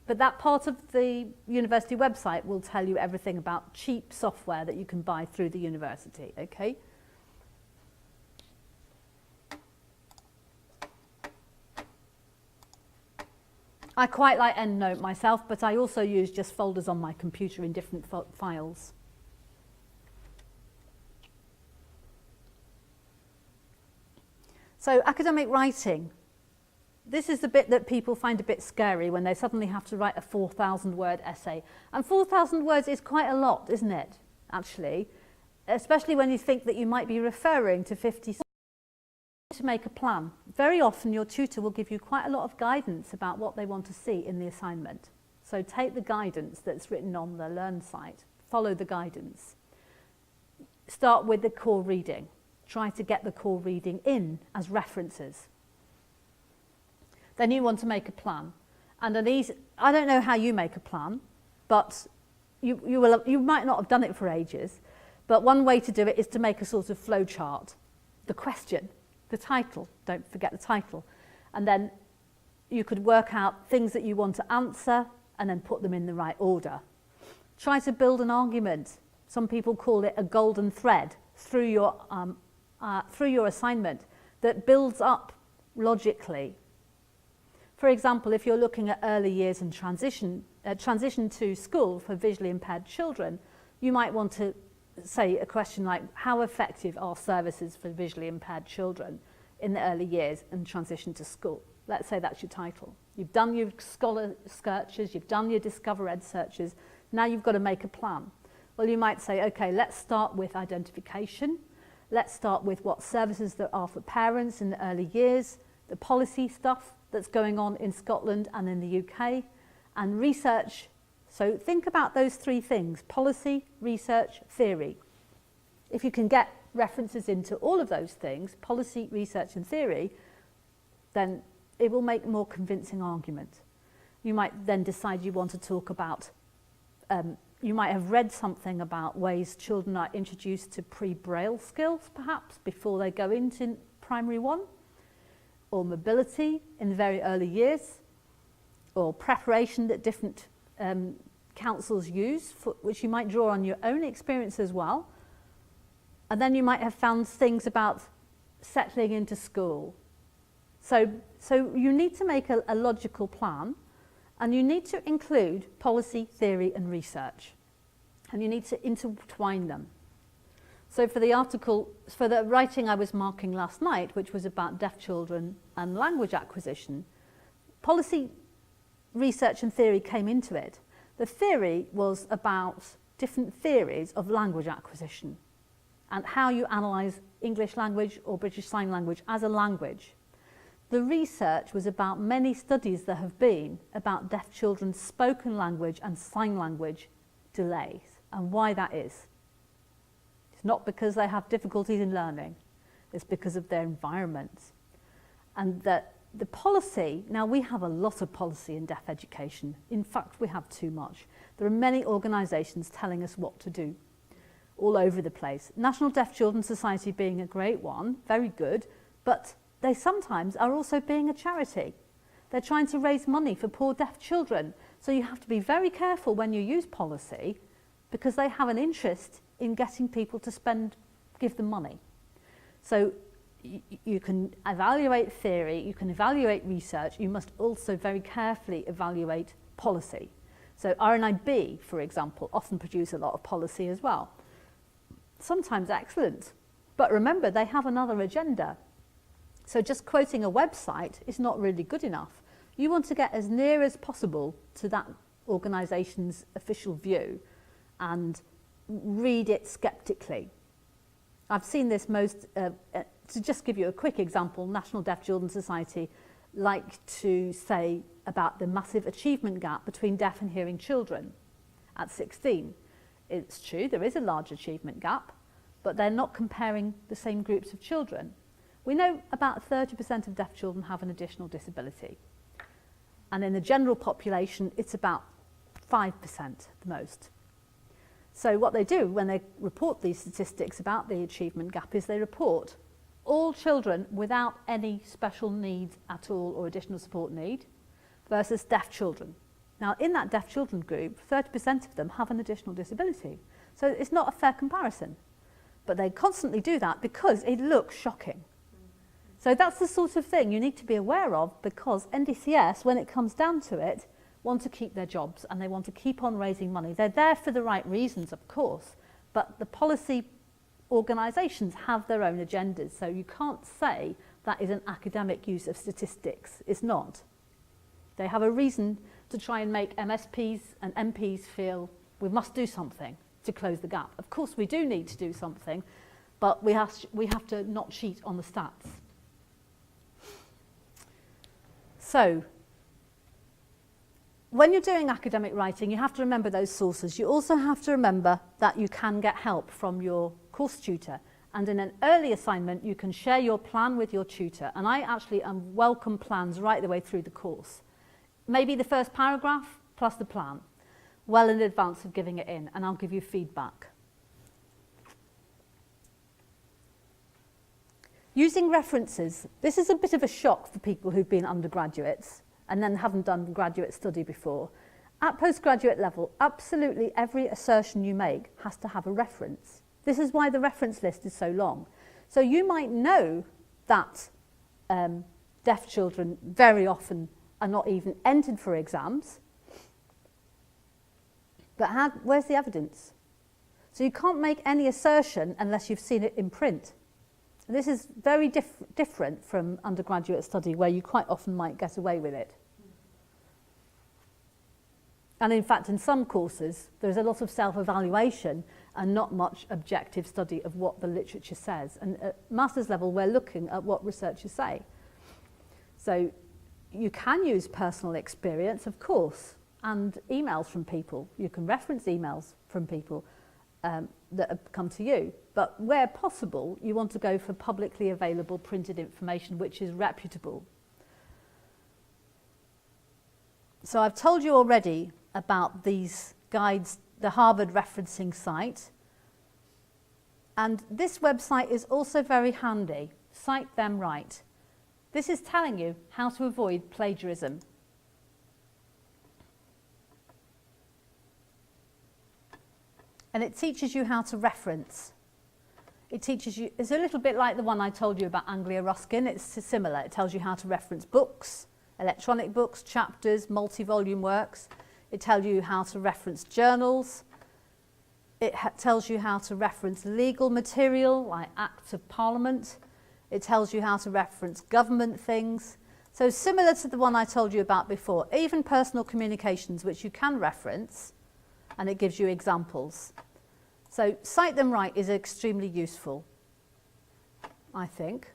But that part of the university website will tell you everything about cheap software that you can buy through the university, okay? I quite like EndNote myself, but I also use just folders on my computer in different files. So academic writing. This is the bit that people find a bit scary when they suddenly have to write a 4,000 word essay. And 4,000 words is quite a lot, isn't it, actually? Especially when you think that you might be referring to 50 to make a plan. Very often your tutor will give you quite a lot of guidance about what they want to see in the assignment. So take the guidance that's written on the Learn site, follow the guidance. Start with the core reading. Try to get the core reading in as references. Then you want to make a plan. And I don't know how you make a plan, but you might not have done it for ages, but one way to do it is to make a sort of flow chart. The question, the title, don't forget the title. And then you could work out things that you want to answer and then put them in the right order. Try to build an argument. Some people call it a golden thread through your assignment that builds up logically. For example, if you're looking at early years and transition to school for visually impaired children, you might want to say a question like, how effective are services for visually impaired children in the early years and transition to school? Let's say that's your title. You've done your scholar searches, you've done your Discover Ed searches, now you've got to make a plan. Well, you might say, okay, let's start with identification. Let's start with what services there are for parents in the early years, the policy stuff that's going on in Scotland and in the UK, and research. So think about those three things: policy, research, theory. If you can get references into all of those things, policy, research and theory, then it will make a more convincing argument. You might then decide you want to talk about, you might have read something about ways children are introduced to pre-Braille skills, perhaps, before they go into primary one, or mobility in the very early years, or preparation that different councils use, which you might draw on your own experience as well. And then you might have found things about settling into school. So you need to make a logical plan, and you need to include policy, theory and research. And you need to intertwine them. So for the writing I was marking last night, which was about deaf children and language acquisition, policy, research and theory came into it. The theory was about different theories of language acquisition and how you analyse English language or British Sign Language as a language. The research was about many studies there have been about deaf children's spoken language and sign language delays and why that is. It's not because they have difficulties in learning, it's because of their environment. And that the policy, now we have a lot of policy in deaf education. In fact, we have too much. There are many organisations telling us what to do all over the place. National Deaf Children's Society being a great one, very good, but they sometimes are also being a charity. They're trying to raise money for poor deaf children. So you have to be very careful when you use policy, because they have an interest in getting people to give them money. So you can evaluate theory, you can evaluate research, you must also very carefully evaluate policy. So RNIB, for example, often produce a lot of policy as well. Sometimes excellent, but remember they have another agenda. So just quoting a website is not really good enough. You want to get as near as possible to that organisation's official view and read it sceptically. I've seen this to just give you a quick example, National Deaf Children's Society like to say about the massive achievement gap between deaf and hearing children at 16. It's true, there is a large achievement gap, but they're not comparing the same groups of children. We know about 30% of deaf children have an additional disability. And in the general population, it's about 5% at the most. So what they do when they report these statistics about the achievement gap is they report all children without any special needs at all or additional support need versus deaf children. Now in that deaf children group, 30% of them have an additional disability. So it's not a fair comparison. But they constantly do that because it looks shocking. So that's the sort of thing you need to be aware of, because NDCS, when it comes down to it, want to keep their jobs and they want to keep on raising money. They're there for the right reasons, of course, but the policy organisations have their own agendas, so you can't say that is an academic use of statistics. It's not. They have a reason to try and make MSPs and MPs feel we must do something to close the gap. Of course we do need to do something, but we have to not cheat on the stats. So, when you're doing academic writing, you have to remember those sources. You also have to remember that you can get help from your course tutor. And in an early assignment, you can share your plan with your tutor. And I actually welcome plans right the way through the course. Maybe the first paragraph plus the plan, well in advance of giving it in, and I'll give you feedback. Using references. This is a bit of a shock for people who've been undergraduates and then haven't done graduate study before. At postgraduate level, absolutely every assertion you make has to have a reference. This is why the reference list is so long. So you might know that deaf children very often are not even entered for exams, but where's the evidence? So you can't make any assertion unless you've seen it in print. And this is very different from undergraduate study, where you quite often might get away with it. And in fact, in some courses, there's a lot of self-evaluation and not much objective study of what the literature says. And at master's level, we're looking at what researchers say. So you can use personal experience, of course, and emails from people. You can reference emails from people that have come to you. But where possible, you want to go for publicly available printed information, which is reputable. So I've told you already about these guides, the Harvard referencing site. And this website is also very handy. Cite Them Right. This is telling you how to avoid plagiarism. And it teaches you how to reference. It teaches you, it's a little bit like the one I told you about Anglia Ruskin. It's similar. It tells you how to reference books, electronic books, chapters, multi-volume works. It tells you how to reference journals. It tells you how to reference legal material like Acts of Parliament. It tells you how to reference government things. So similar to the one I told you about before, even personal communications, which you can reference, and it gives you examples. So Cite Them Right is extremely useful, I think.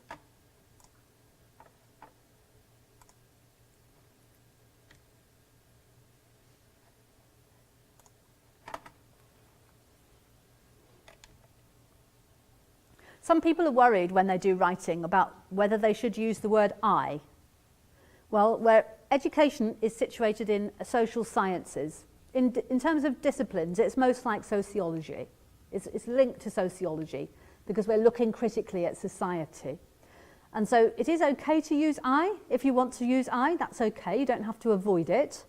Some people are worried when they do writing about whether they should use the word I. Well, where education is situated in social sciences, in terms of disciplines, it's most like sociology. It's linked to sociology because we're looking critically at society. And so it is okay to use I. If you want to use I, that's okay. You don't have to avoid it.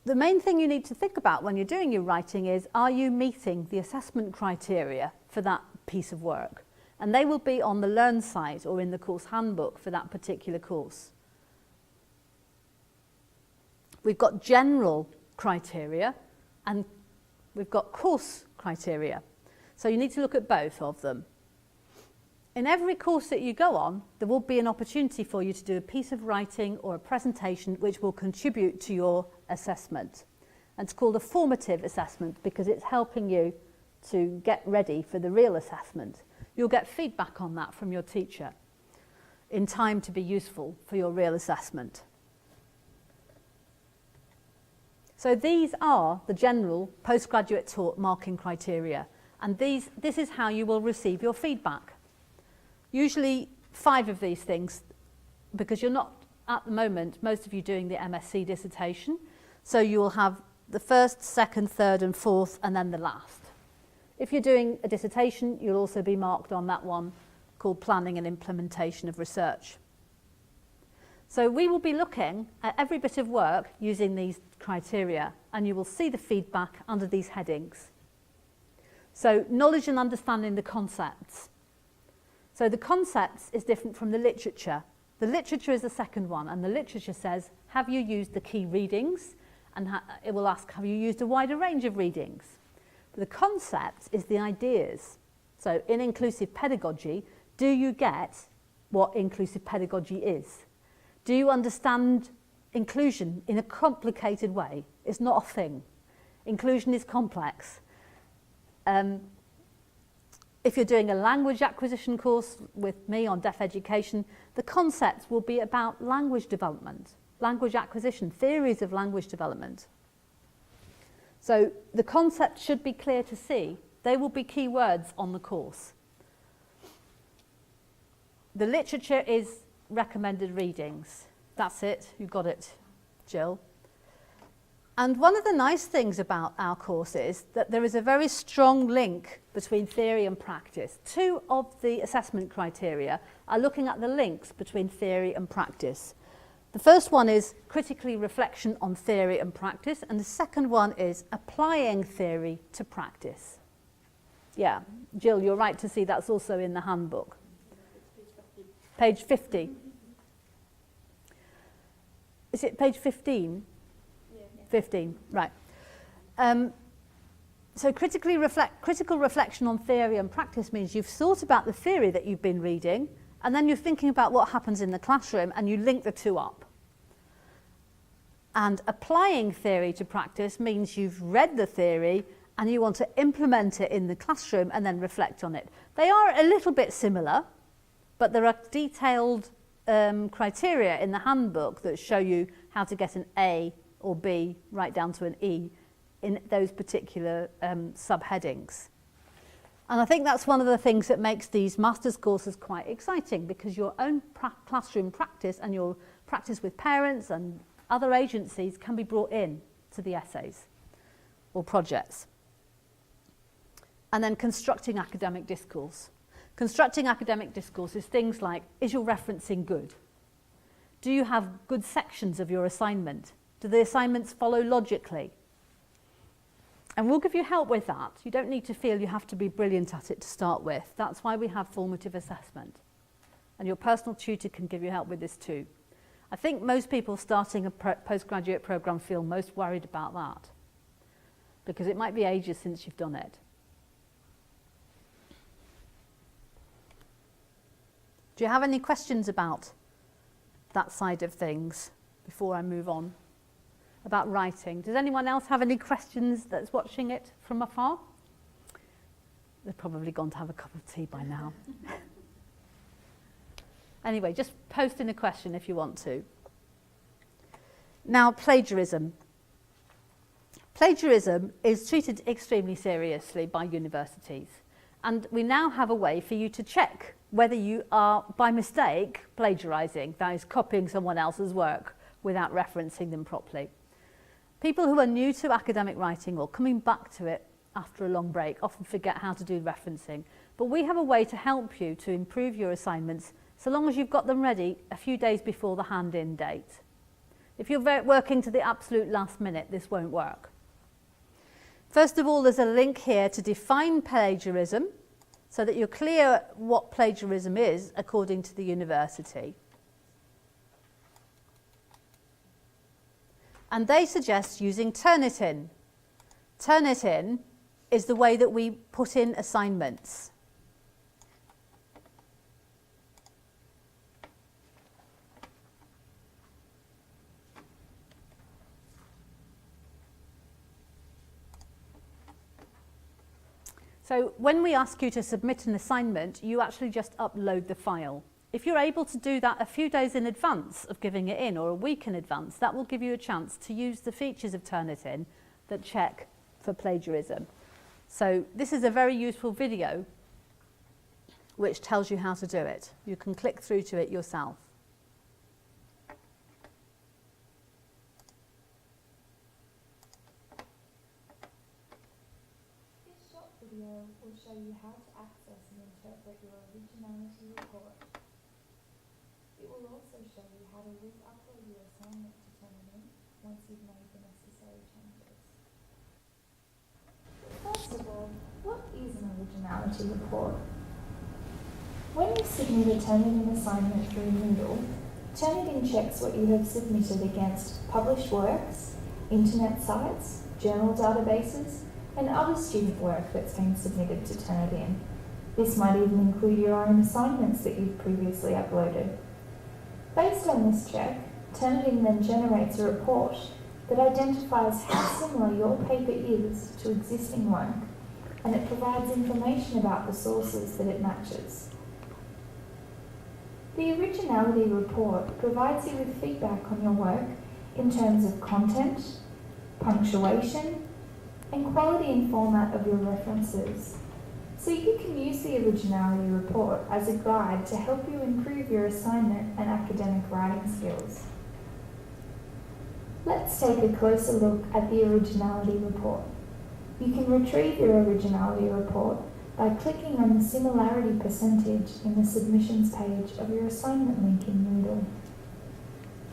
The main thing you need to think about when you're doing your writing is, are you meeting the assessment criteria for that piece of work? And they will be on the Learn site or in the course handbook for that particular course. We've got general criteria and we've got course criteria. So you need to look at both of them. In every course that you go on, there will be an opportunity for you to do a piece of writing or a presentation which will contribute to your assessment. And it's called a formative assessment because it's helping you to get ready for the real assessment. You'll get feedback on that from your teacher in time to be useful for your real assessment. So these are the general postgraduate taught marking criteria, and this is how you will receive your feedback. Usually 5 of these things, because you're not at the moment, most of you doing the MSc dissertation, so you will have the first, second, third and fourth, and then the last. If you're doing a dissertation, you'll also be marked on that one called Planning and Implementation of Research. So we will be looking at every bit of work using these criteria, and you will see the feedback under these headings. So knowledge and understanding the concepts. So the concepts is different from the literature. The literature is the second one, and the literature says, have you used the key readings? And it will ask, have you used a wider range of readings? But the concepts is the ideas. So in inclusive pedagogy, do you get what inclusive pedagogy is? Do you understand inclusion in a complicated way? It's not a thing. Inclusion is complex. If you're doing a language acquisition course with me on deaf education, the concepts will be about language development, language acquisition, theories of language development. So the concept should be clear to see. They will be key words on the course. The literature is recommended readings. That's it, you got it, Jill. And one of the nice things about our course is that there is a very strong link between theory and practice. 2 of the assessment criteria are looking at the links between theory and practice. The first one is critically reflection on theory and practice, and the second one is applying theory to practice. Yeah, Jill, you're right to see that's also in the handbook. Page 50. Is it page 15? 15, right. So critical reflection on theory and practice means you've thought about the theory that you've been reading, and then you're thinking about what happens in the classroom, and you link the 2 up. And applying theory to practice means you've read the theory and you want to implement it in the classroom and then reflect on it. They are a little bit similar, but there are detailed criteria in the handbook that show you how to get an A or B right down to an E in those particular subheadings. And I think that's one of the things that makes these master's courses quite exciting, because your own classroom practice and your practice with parents and other agencies can be brought in to the essays or projects. And then constructing academic discourse. Constructing academic discourse is things like, is your referencing good? Do you have good sections of your assignment? Do the assignments follow logically? And we'll give you help with that. You don't need to feel you have to be brilliant at it to start with. That's why we have formative assessment. And your personal tutor can give you help with this too. I think most people starting a postgraduate program feel most worried about that, because it might be ages since you've done it. Do you have any questions about that side of things before I move on? About writing. Does anyone else have any questions that's watching it from afar? They've probably gone to have a cup of tea by now. Anyway, just post in a question if you want to. Now, plagiarism. Plagiarism is treated extremely seriously by universities. And we now have a way for you to check whether you are, by mistake, plagiarising, that is, copying someone else's work without referencing them properly. People who are new to academic writing or coming back to it after a long break often forget how to do referencing. But we have a way to help you to improve your assignments so long as you've got them ready a few days before the hand-in date. If you're working to the absolute last minute, this won't work. First of all, there's a link here to define plagiarism so that you're clear what plagiarism is according to the university. And they suggest using Turnitin. Turnitin is the way that we put in assignments. So when we ask you to submit an assignment, you actually just upload the file. If you're able to do that a few days in advance of giving it in, or a week in advance, that will give you a chance to use the features of Turnitin that check for plagiarism. So this is a very useful video which tells you how to do it. You can click through to it yourself. This short video will show you how to access and interpret your originality report. It will also show you how to re-upload your assignment to Turnitin once you've made the necessary changes. First of all, what is an originality report? When you submit a Turnitin assignment through Moodle, Turnitin checks what you have submitted against published works, internet sites, journal databases, and other student work that's been submitted to Turnitin. This might even include your own assignments that you've previously uploaded. Based on this check, Turnitin then generates a report that identifies how similar your paper is to existing work, and it provides information about the sources that it matches. The originality report provides you with feedback on your work in terms of content, punctuation, and quality and format of your references. So you can use the originality report as a guide to help you improve your assignment and academic writing skills. Let's take a closer look at the originality report. You can retrieve your originality report by clicking on the similarity percentage in the submissions page of your assignment link in Moodle.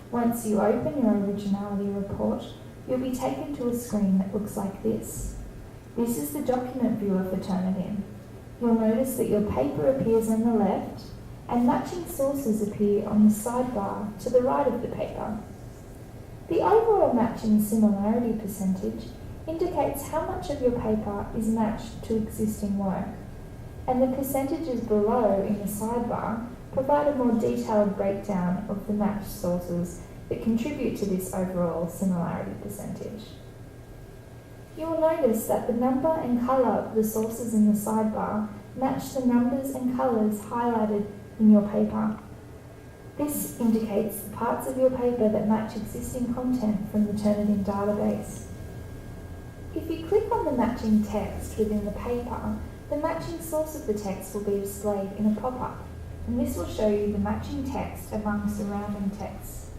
Once you open your originality report, you'll be taken to a screen that looks like this. This is the document viewer for Turnitin. You'll notice that your paper appears on the left and matching sources appear on the sidebar to the right of the paper. The overall matching similarity percentage indicates how much of your paper is matched to existing work, and the percentages below in the sidebar provide a more detailed breakdown of the matched sources that contribute to this overall similarity percentage. You will notice that the number and colour of the sources in the sidebar match the numbers and colours highlighted in your paper. This indicates the parts of your paper that match existing content from the Turnitin database. If you click on the matching text within the paper, the matching source of the text will be displayed in a pop-up, and this will show you the matching text among surrounding texts.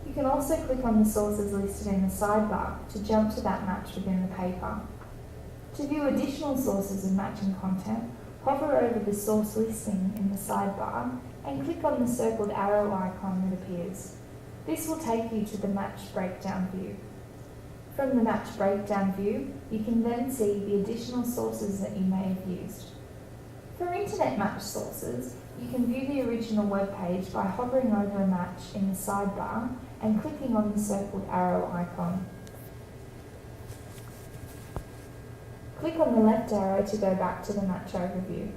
You can also click on the sources listed in the sidebar to jump to that match within the paper. To view additional sources of matching content, hover over the source listing in the sidebar and click on the circled arrow icon that appears. This will take you to the match breakdown view. From the match breakdown view, you can then see the additional sources that you may have used. For internet match sources, you can view the original web page by hovering over a match in the sidebar and clicking on the circled arrow icon. Click on the left arrow to go back to the match overview.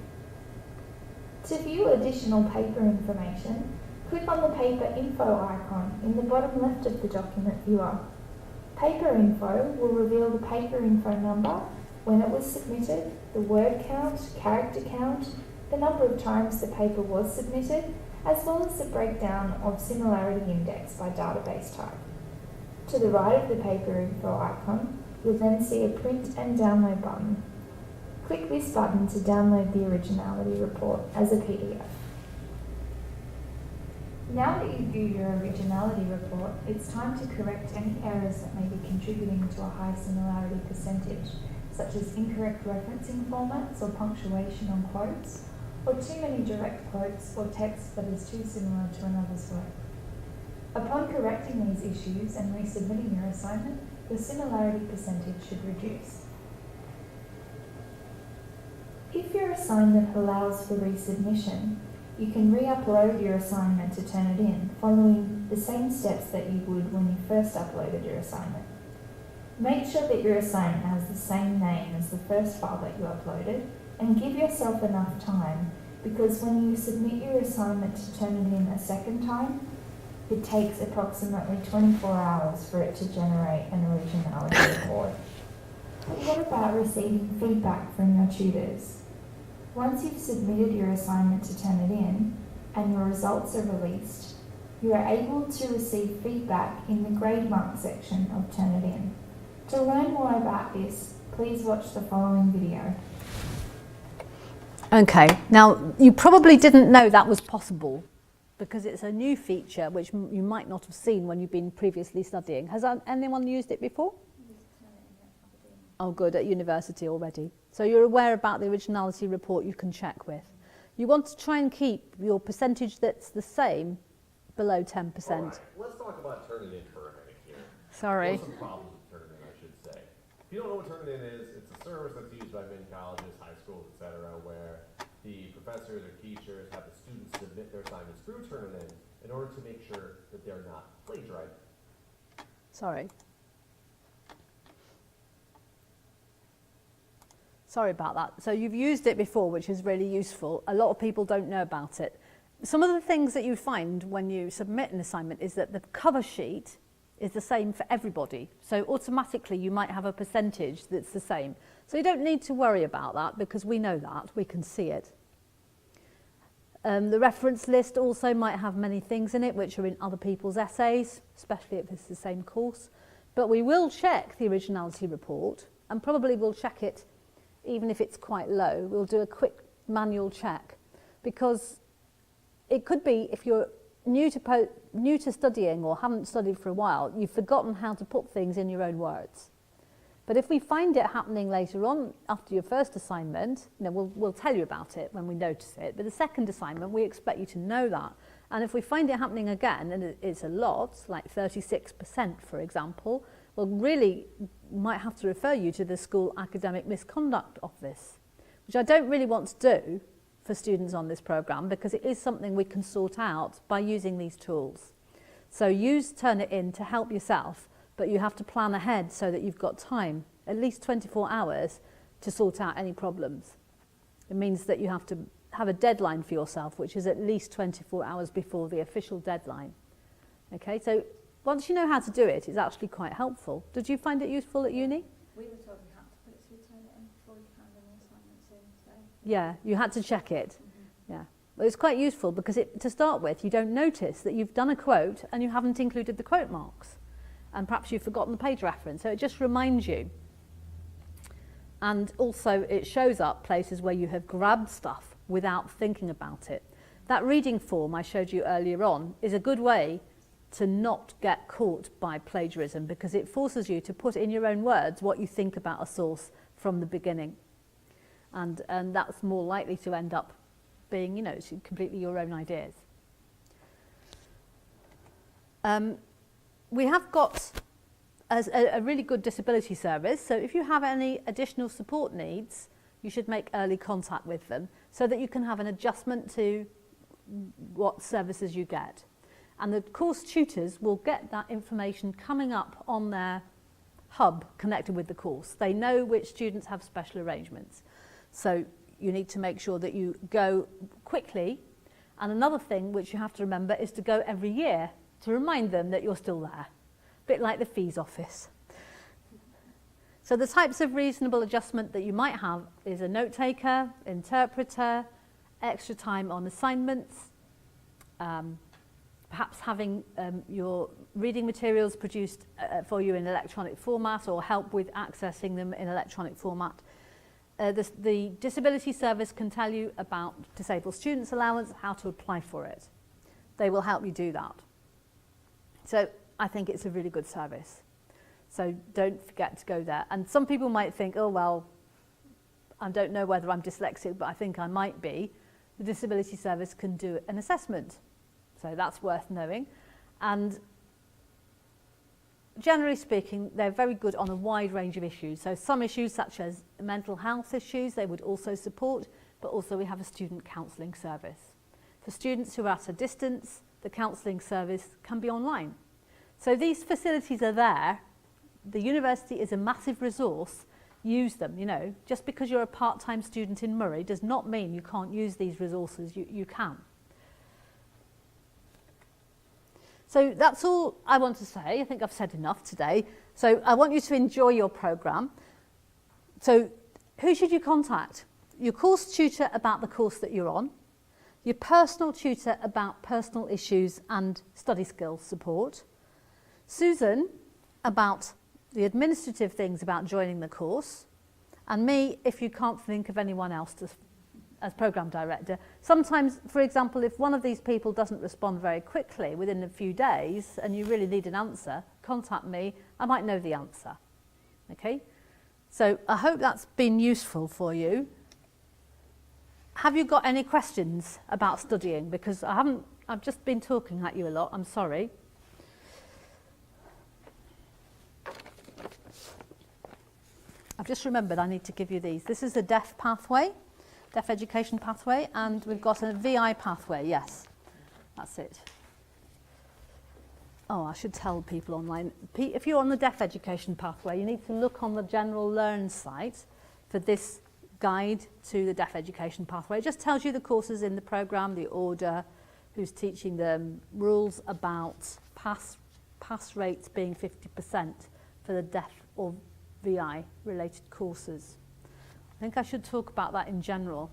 To view additional paper information, click on the paper info icon in the bottom left of the document viewer. Paper info will reveal the paper info number, when it was submitted, the word count, character count, the number of times the paper was submitted, as well as the breakdown of similarity index by database type. To the right of the paper info icon, you'll then see a print and download button. Click this button to download the originality report as a PDF. Now that you view your originality report, it's time to correct any errors that may be contributing to a high similarity percentage, such as incorrect referencing formats or punctuation on quotes, or too many direct quotes or text that is too similar to another's work. Upon correcting these issues and resubmitting your assignment, your similarity percentage should reduce. If your assignment allows for resubmission, you can re-upload your assignment to Turnitin, following the same steps that you would when you first uploaded your assignment. Make sure that your assignment has the same name as the first file that you uploaded, and give yourself enough time, because when you submit your assignment to Turnitin a second time, it takes approximately 24 hours for it to generate an originality report. What about receiving feedback from your tutors? Once you've submitted your assignment to Turnitin and your results are released, you are able to receive feedback in the grade mark section of Turnitin. To learn more about this, please watch the following video. Okay, now you probably didn't know that was possible because it's a new feature which you might not have seen when you've been previously studying. Has anyone used it before? Oh good, at university already. So you're aware about the originality report you can check with. You want to try and keep your percentage that's the same below 10%. All right, let's talk about Turnitin for a minute here. Sorry. There's some problems with Turnitin, I should say. If you don't know what Turnitin is, it's a service that's used by many colleges, high schools, etc., where the professors or teachers have the students submit their assignments through Turnitin in order to make sure that they're not plagiarizing. Sorry. Sorry about that. So you've used it before, which is really useful. A lot of people don't know about it. Some of the things that you find when you submit an assignment is that the cover sheet is the same for everybody. So automatically you might have a percentage that's the same. So you don't need to worry about that because we know that, we can see it. The reference list also might have many things in it which are in other people's essays, especially if it's the same course. But we will check the originality report, and probably we'll check it even if it's quite low. We'll do a quick manual check, because it could be if you're new to studying or haven't studied for a while, you've forgotten how to put things in your own words. But if we find it happening later on after your first assignment, we'll tell you about it when we notice it. But the second assignment, we expect you to know that. And if we find it happening again, and it's a lot, like 36%, for example, we'll really might have to refer you to the School Academic Misconduct Office, which I don't really want to do for students on this programme, because it is something we can sort out by using these tools. So use Turnitin to help yourself, but you have to plan ahead so that you've got time, at least 24 hours, to sort out any problems. It means that you have to have a deadline for yourself, which is at least 24 hours before the official deadline. Okay, so once you know how to do it, it's actually quite helpful. Did you find it useful at uni? We were told we had to put it through Turnitin before we found any assignments in, so... Yeah, you had to check it. Yeah, well, it's quite useful because to start with, you don't notice that you've done a quote and you haven't included the quote marks. And perhaps you've forgotten the page reference, so it just reminds you. And also it shows up places where you have grabbed stuff without thinking about it. That reading form I showed you earlier on is a good way to not get caught by plagiarism, because it forces you to put in your own words what you think about a source from the beginning. And that's more likely to end up being, completely your own ideas. We have got a really good disability service, so if you have any additional support needs, you should make early contact with them so that you can have an adjustment to what services you get. And the course tutors will get that information coming up on their hub connected with the course. They know which students have special arrangements. So you need to make sure that you go quickly. And another thing which you have to remember is to go every year to remind them that you're still there. A bit like the fees office. So the types of reasonable adjustment that you might have is a note taker, interpreter, extra time on assignments, perhaps having your reading materials produced for you in electronic format, or help with accessing them in electronic format. The disability service can tell you about disabled students allowance, how to apply for it. They will help you do that. So I think it's a really good service. So don't forget to go there. And some people might think, oh, well, I don't know whether I'm dyslexic, but I think I might be. The disability service can do an assessment. So that's worth knowing. And generally speaking, they're very good on a wide range of issues. So some issues such as mental health issues, they would also support, but also we have a student counselling service. For students who are at a distance, the counselling service can be online. So these facilities are there. The university is a massive resource. Use them, Just because you're a part-time student in Murray does not mean you can't use these resources. You can. So that's all I want to say. I think I've said enough today. So I want you to enjoy your programme. So who should you contact? Your course tutor about the course that you're on, your personal tutor about personal issues and study skills support, Susan about the administrative things about joining the course, and me if you can't think of anyone else as programme director. Sometimes, for example, if one of these people doesn't respond very quickly within a few days and you really need an answer, contact me. I might know the answer. Okay? So I hope that's been useful for you. Have you got any questions about studying? Because I've just been talking at you a lot. I'm sorry. I've just remembered I need to give you these. This is the deaf pathway. Deaf education pathway, and we've got a VI pathway, yes, that's it. Oh, I should tell people online, if you're on the deaf education pathway, you need to look on the General Learn site for this guide to the deaf education pathway. It just tells you the courses in the programme, the order, who's teaching them, rules about pass pass rates being 50% for the deaf or VI related courses. I think I should talk about that in general.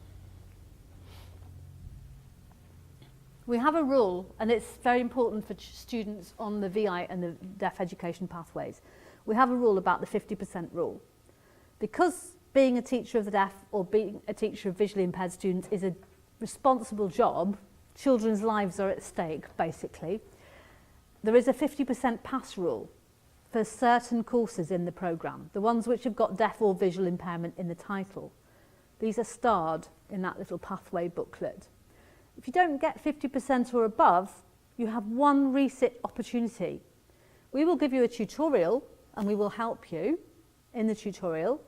We have a rule, and it's very important for students on the VI and the deaf education pathways. We have a rule about the 50% rule. Because being a teacher of the deaf or being a teacher of visually impaired students is a responsible job, children's lives are at stake, basically. There is a 50% pass rule for certain courses in the programme, the ones which have got deaf or visual impairment in the title. These are starred in that little pathway booklet. If you don't get 50% or above, you have one resit opportunity. We will give you a tutorial and we will help you in the tutorial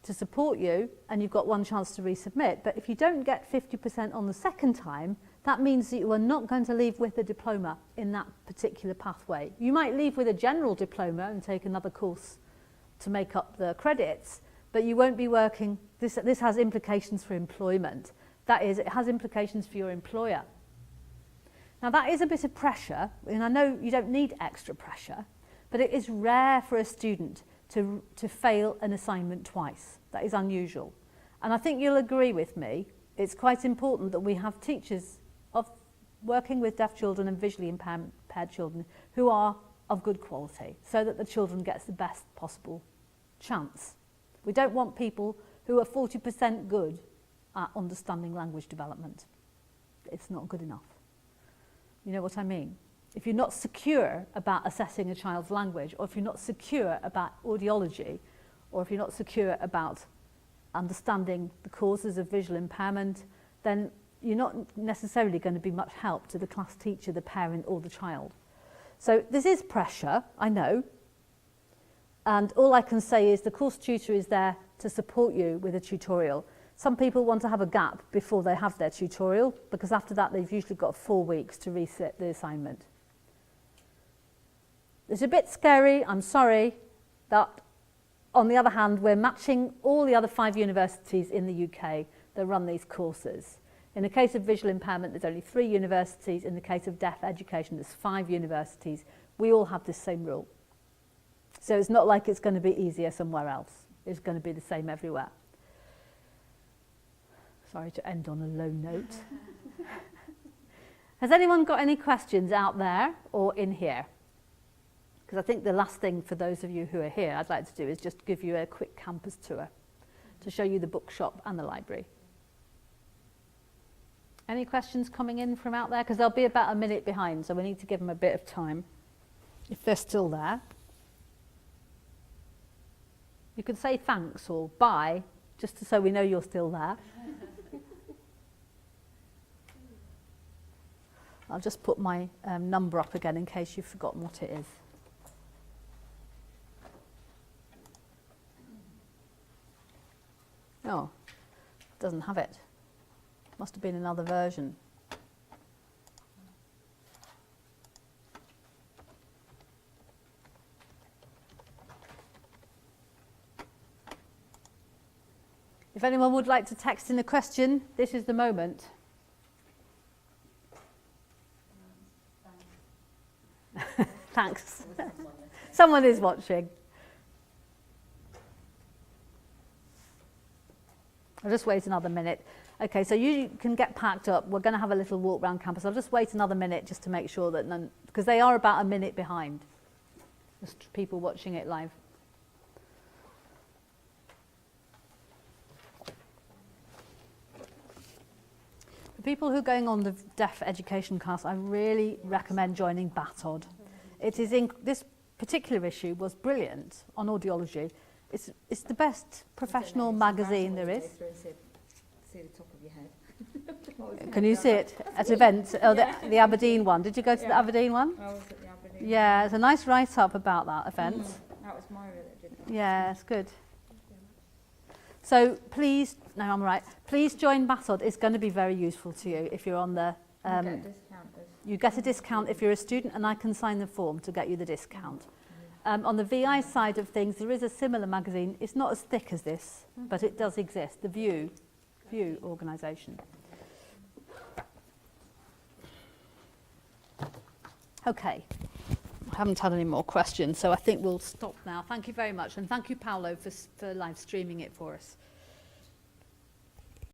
to support you, and you've got one chance to resubmit. But if you don't get 50% on the second time, that means that you are not going to leave with a diploma in that particular pathway. You might leave with a general diploma and take another course to make up the credits, but you won't be working. This has implications for employment. That is, it has implications for your employer. Now that is a bit of pressure, and I know you don't need extra pressure, but it is rare for a student to fail an assignment twice. That is unusual. And I think you'll agree with me, it's quite important that we have teachers of working with deaf children and visually impaired children who are of good quality, so that the children gets the best possible chance. We don't want people who are 40% good at understanding language development. It's not good enough. You know what I mean? If you're not secure about assessing a child's language, or if you're not secure about audiology, or if you're not secure about understanding the causes of visual impairment, then you're not necessarily going to be much help to the class teacher, the parent, or the child. So this is pressure, I know, and all I can say is the course tutor is there to support you with a tutorial. Some people want to have a gap before they have their tutorial, because after that they've usually got 4 weeks to reset the assignment. It's a bit scary, I'm sorry, that on the other hand we're matching all the other 5 universities in the UK that run these courses. In the case of visual impairment there's only 3 universities, in the case of deaf education there's 5 universities. We all have this same rule. So it's not like it's going to be easier somewhere else. It's going to be the same everywhere. Sorry to end on a low note. Has anyone got any questions out there or in here? Because I think the last thing for those of you who are here I'd like to do is just give you a quick campus tour to show you the bookshop and the library. Any questions coming in from out there? Because they'll be about a minute behind, so we need to give them a bit of time, if they're still there. You can say thanks or bye, just so we know you're still there. I'll just put my number up again in case you've forgotten what it is. Oh, it doesn't have it. Must have been another version. If anyone would like to text in a question, this is the moment. Thanks. Someone is watching. I'll just wait another minute. Okay, so you can get packed up. We're going to have a little walk around campus. I'll just wait another minute just to make sure that none, because they are about a minute behind. Just people watching it live. For people who are going on the deaf education class, I really recommend joining BATOD. It is this particular issue was brilliant on audiology. It's the best professional magazine there is. See the top of your head. Can you see it at events? Oh, the Aberdeen one. Did you go to the Aberdeen one? I was at the Aberdeen. Yeah, it's a nice write-up about that event. That was Myra that did that. Yeah, it's good. So please, no, I'm right. Please join BATOD. It's going to be very useful to you if you're on the. You get a discount. You get a discount if you're a student, and I can sign the form to get you the discount. On the VI side of things, there is a similar magazine. It's not as thick as this, but it does exist. The View organisation. Okay, haven't had any more questions, so I think we'll stop now. Thank you very much, and thank you, Paolo, for live streaming it for us.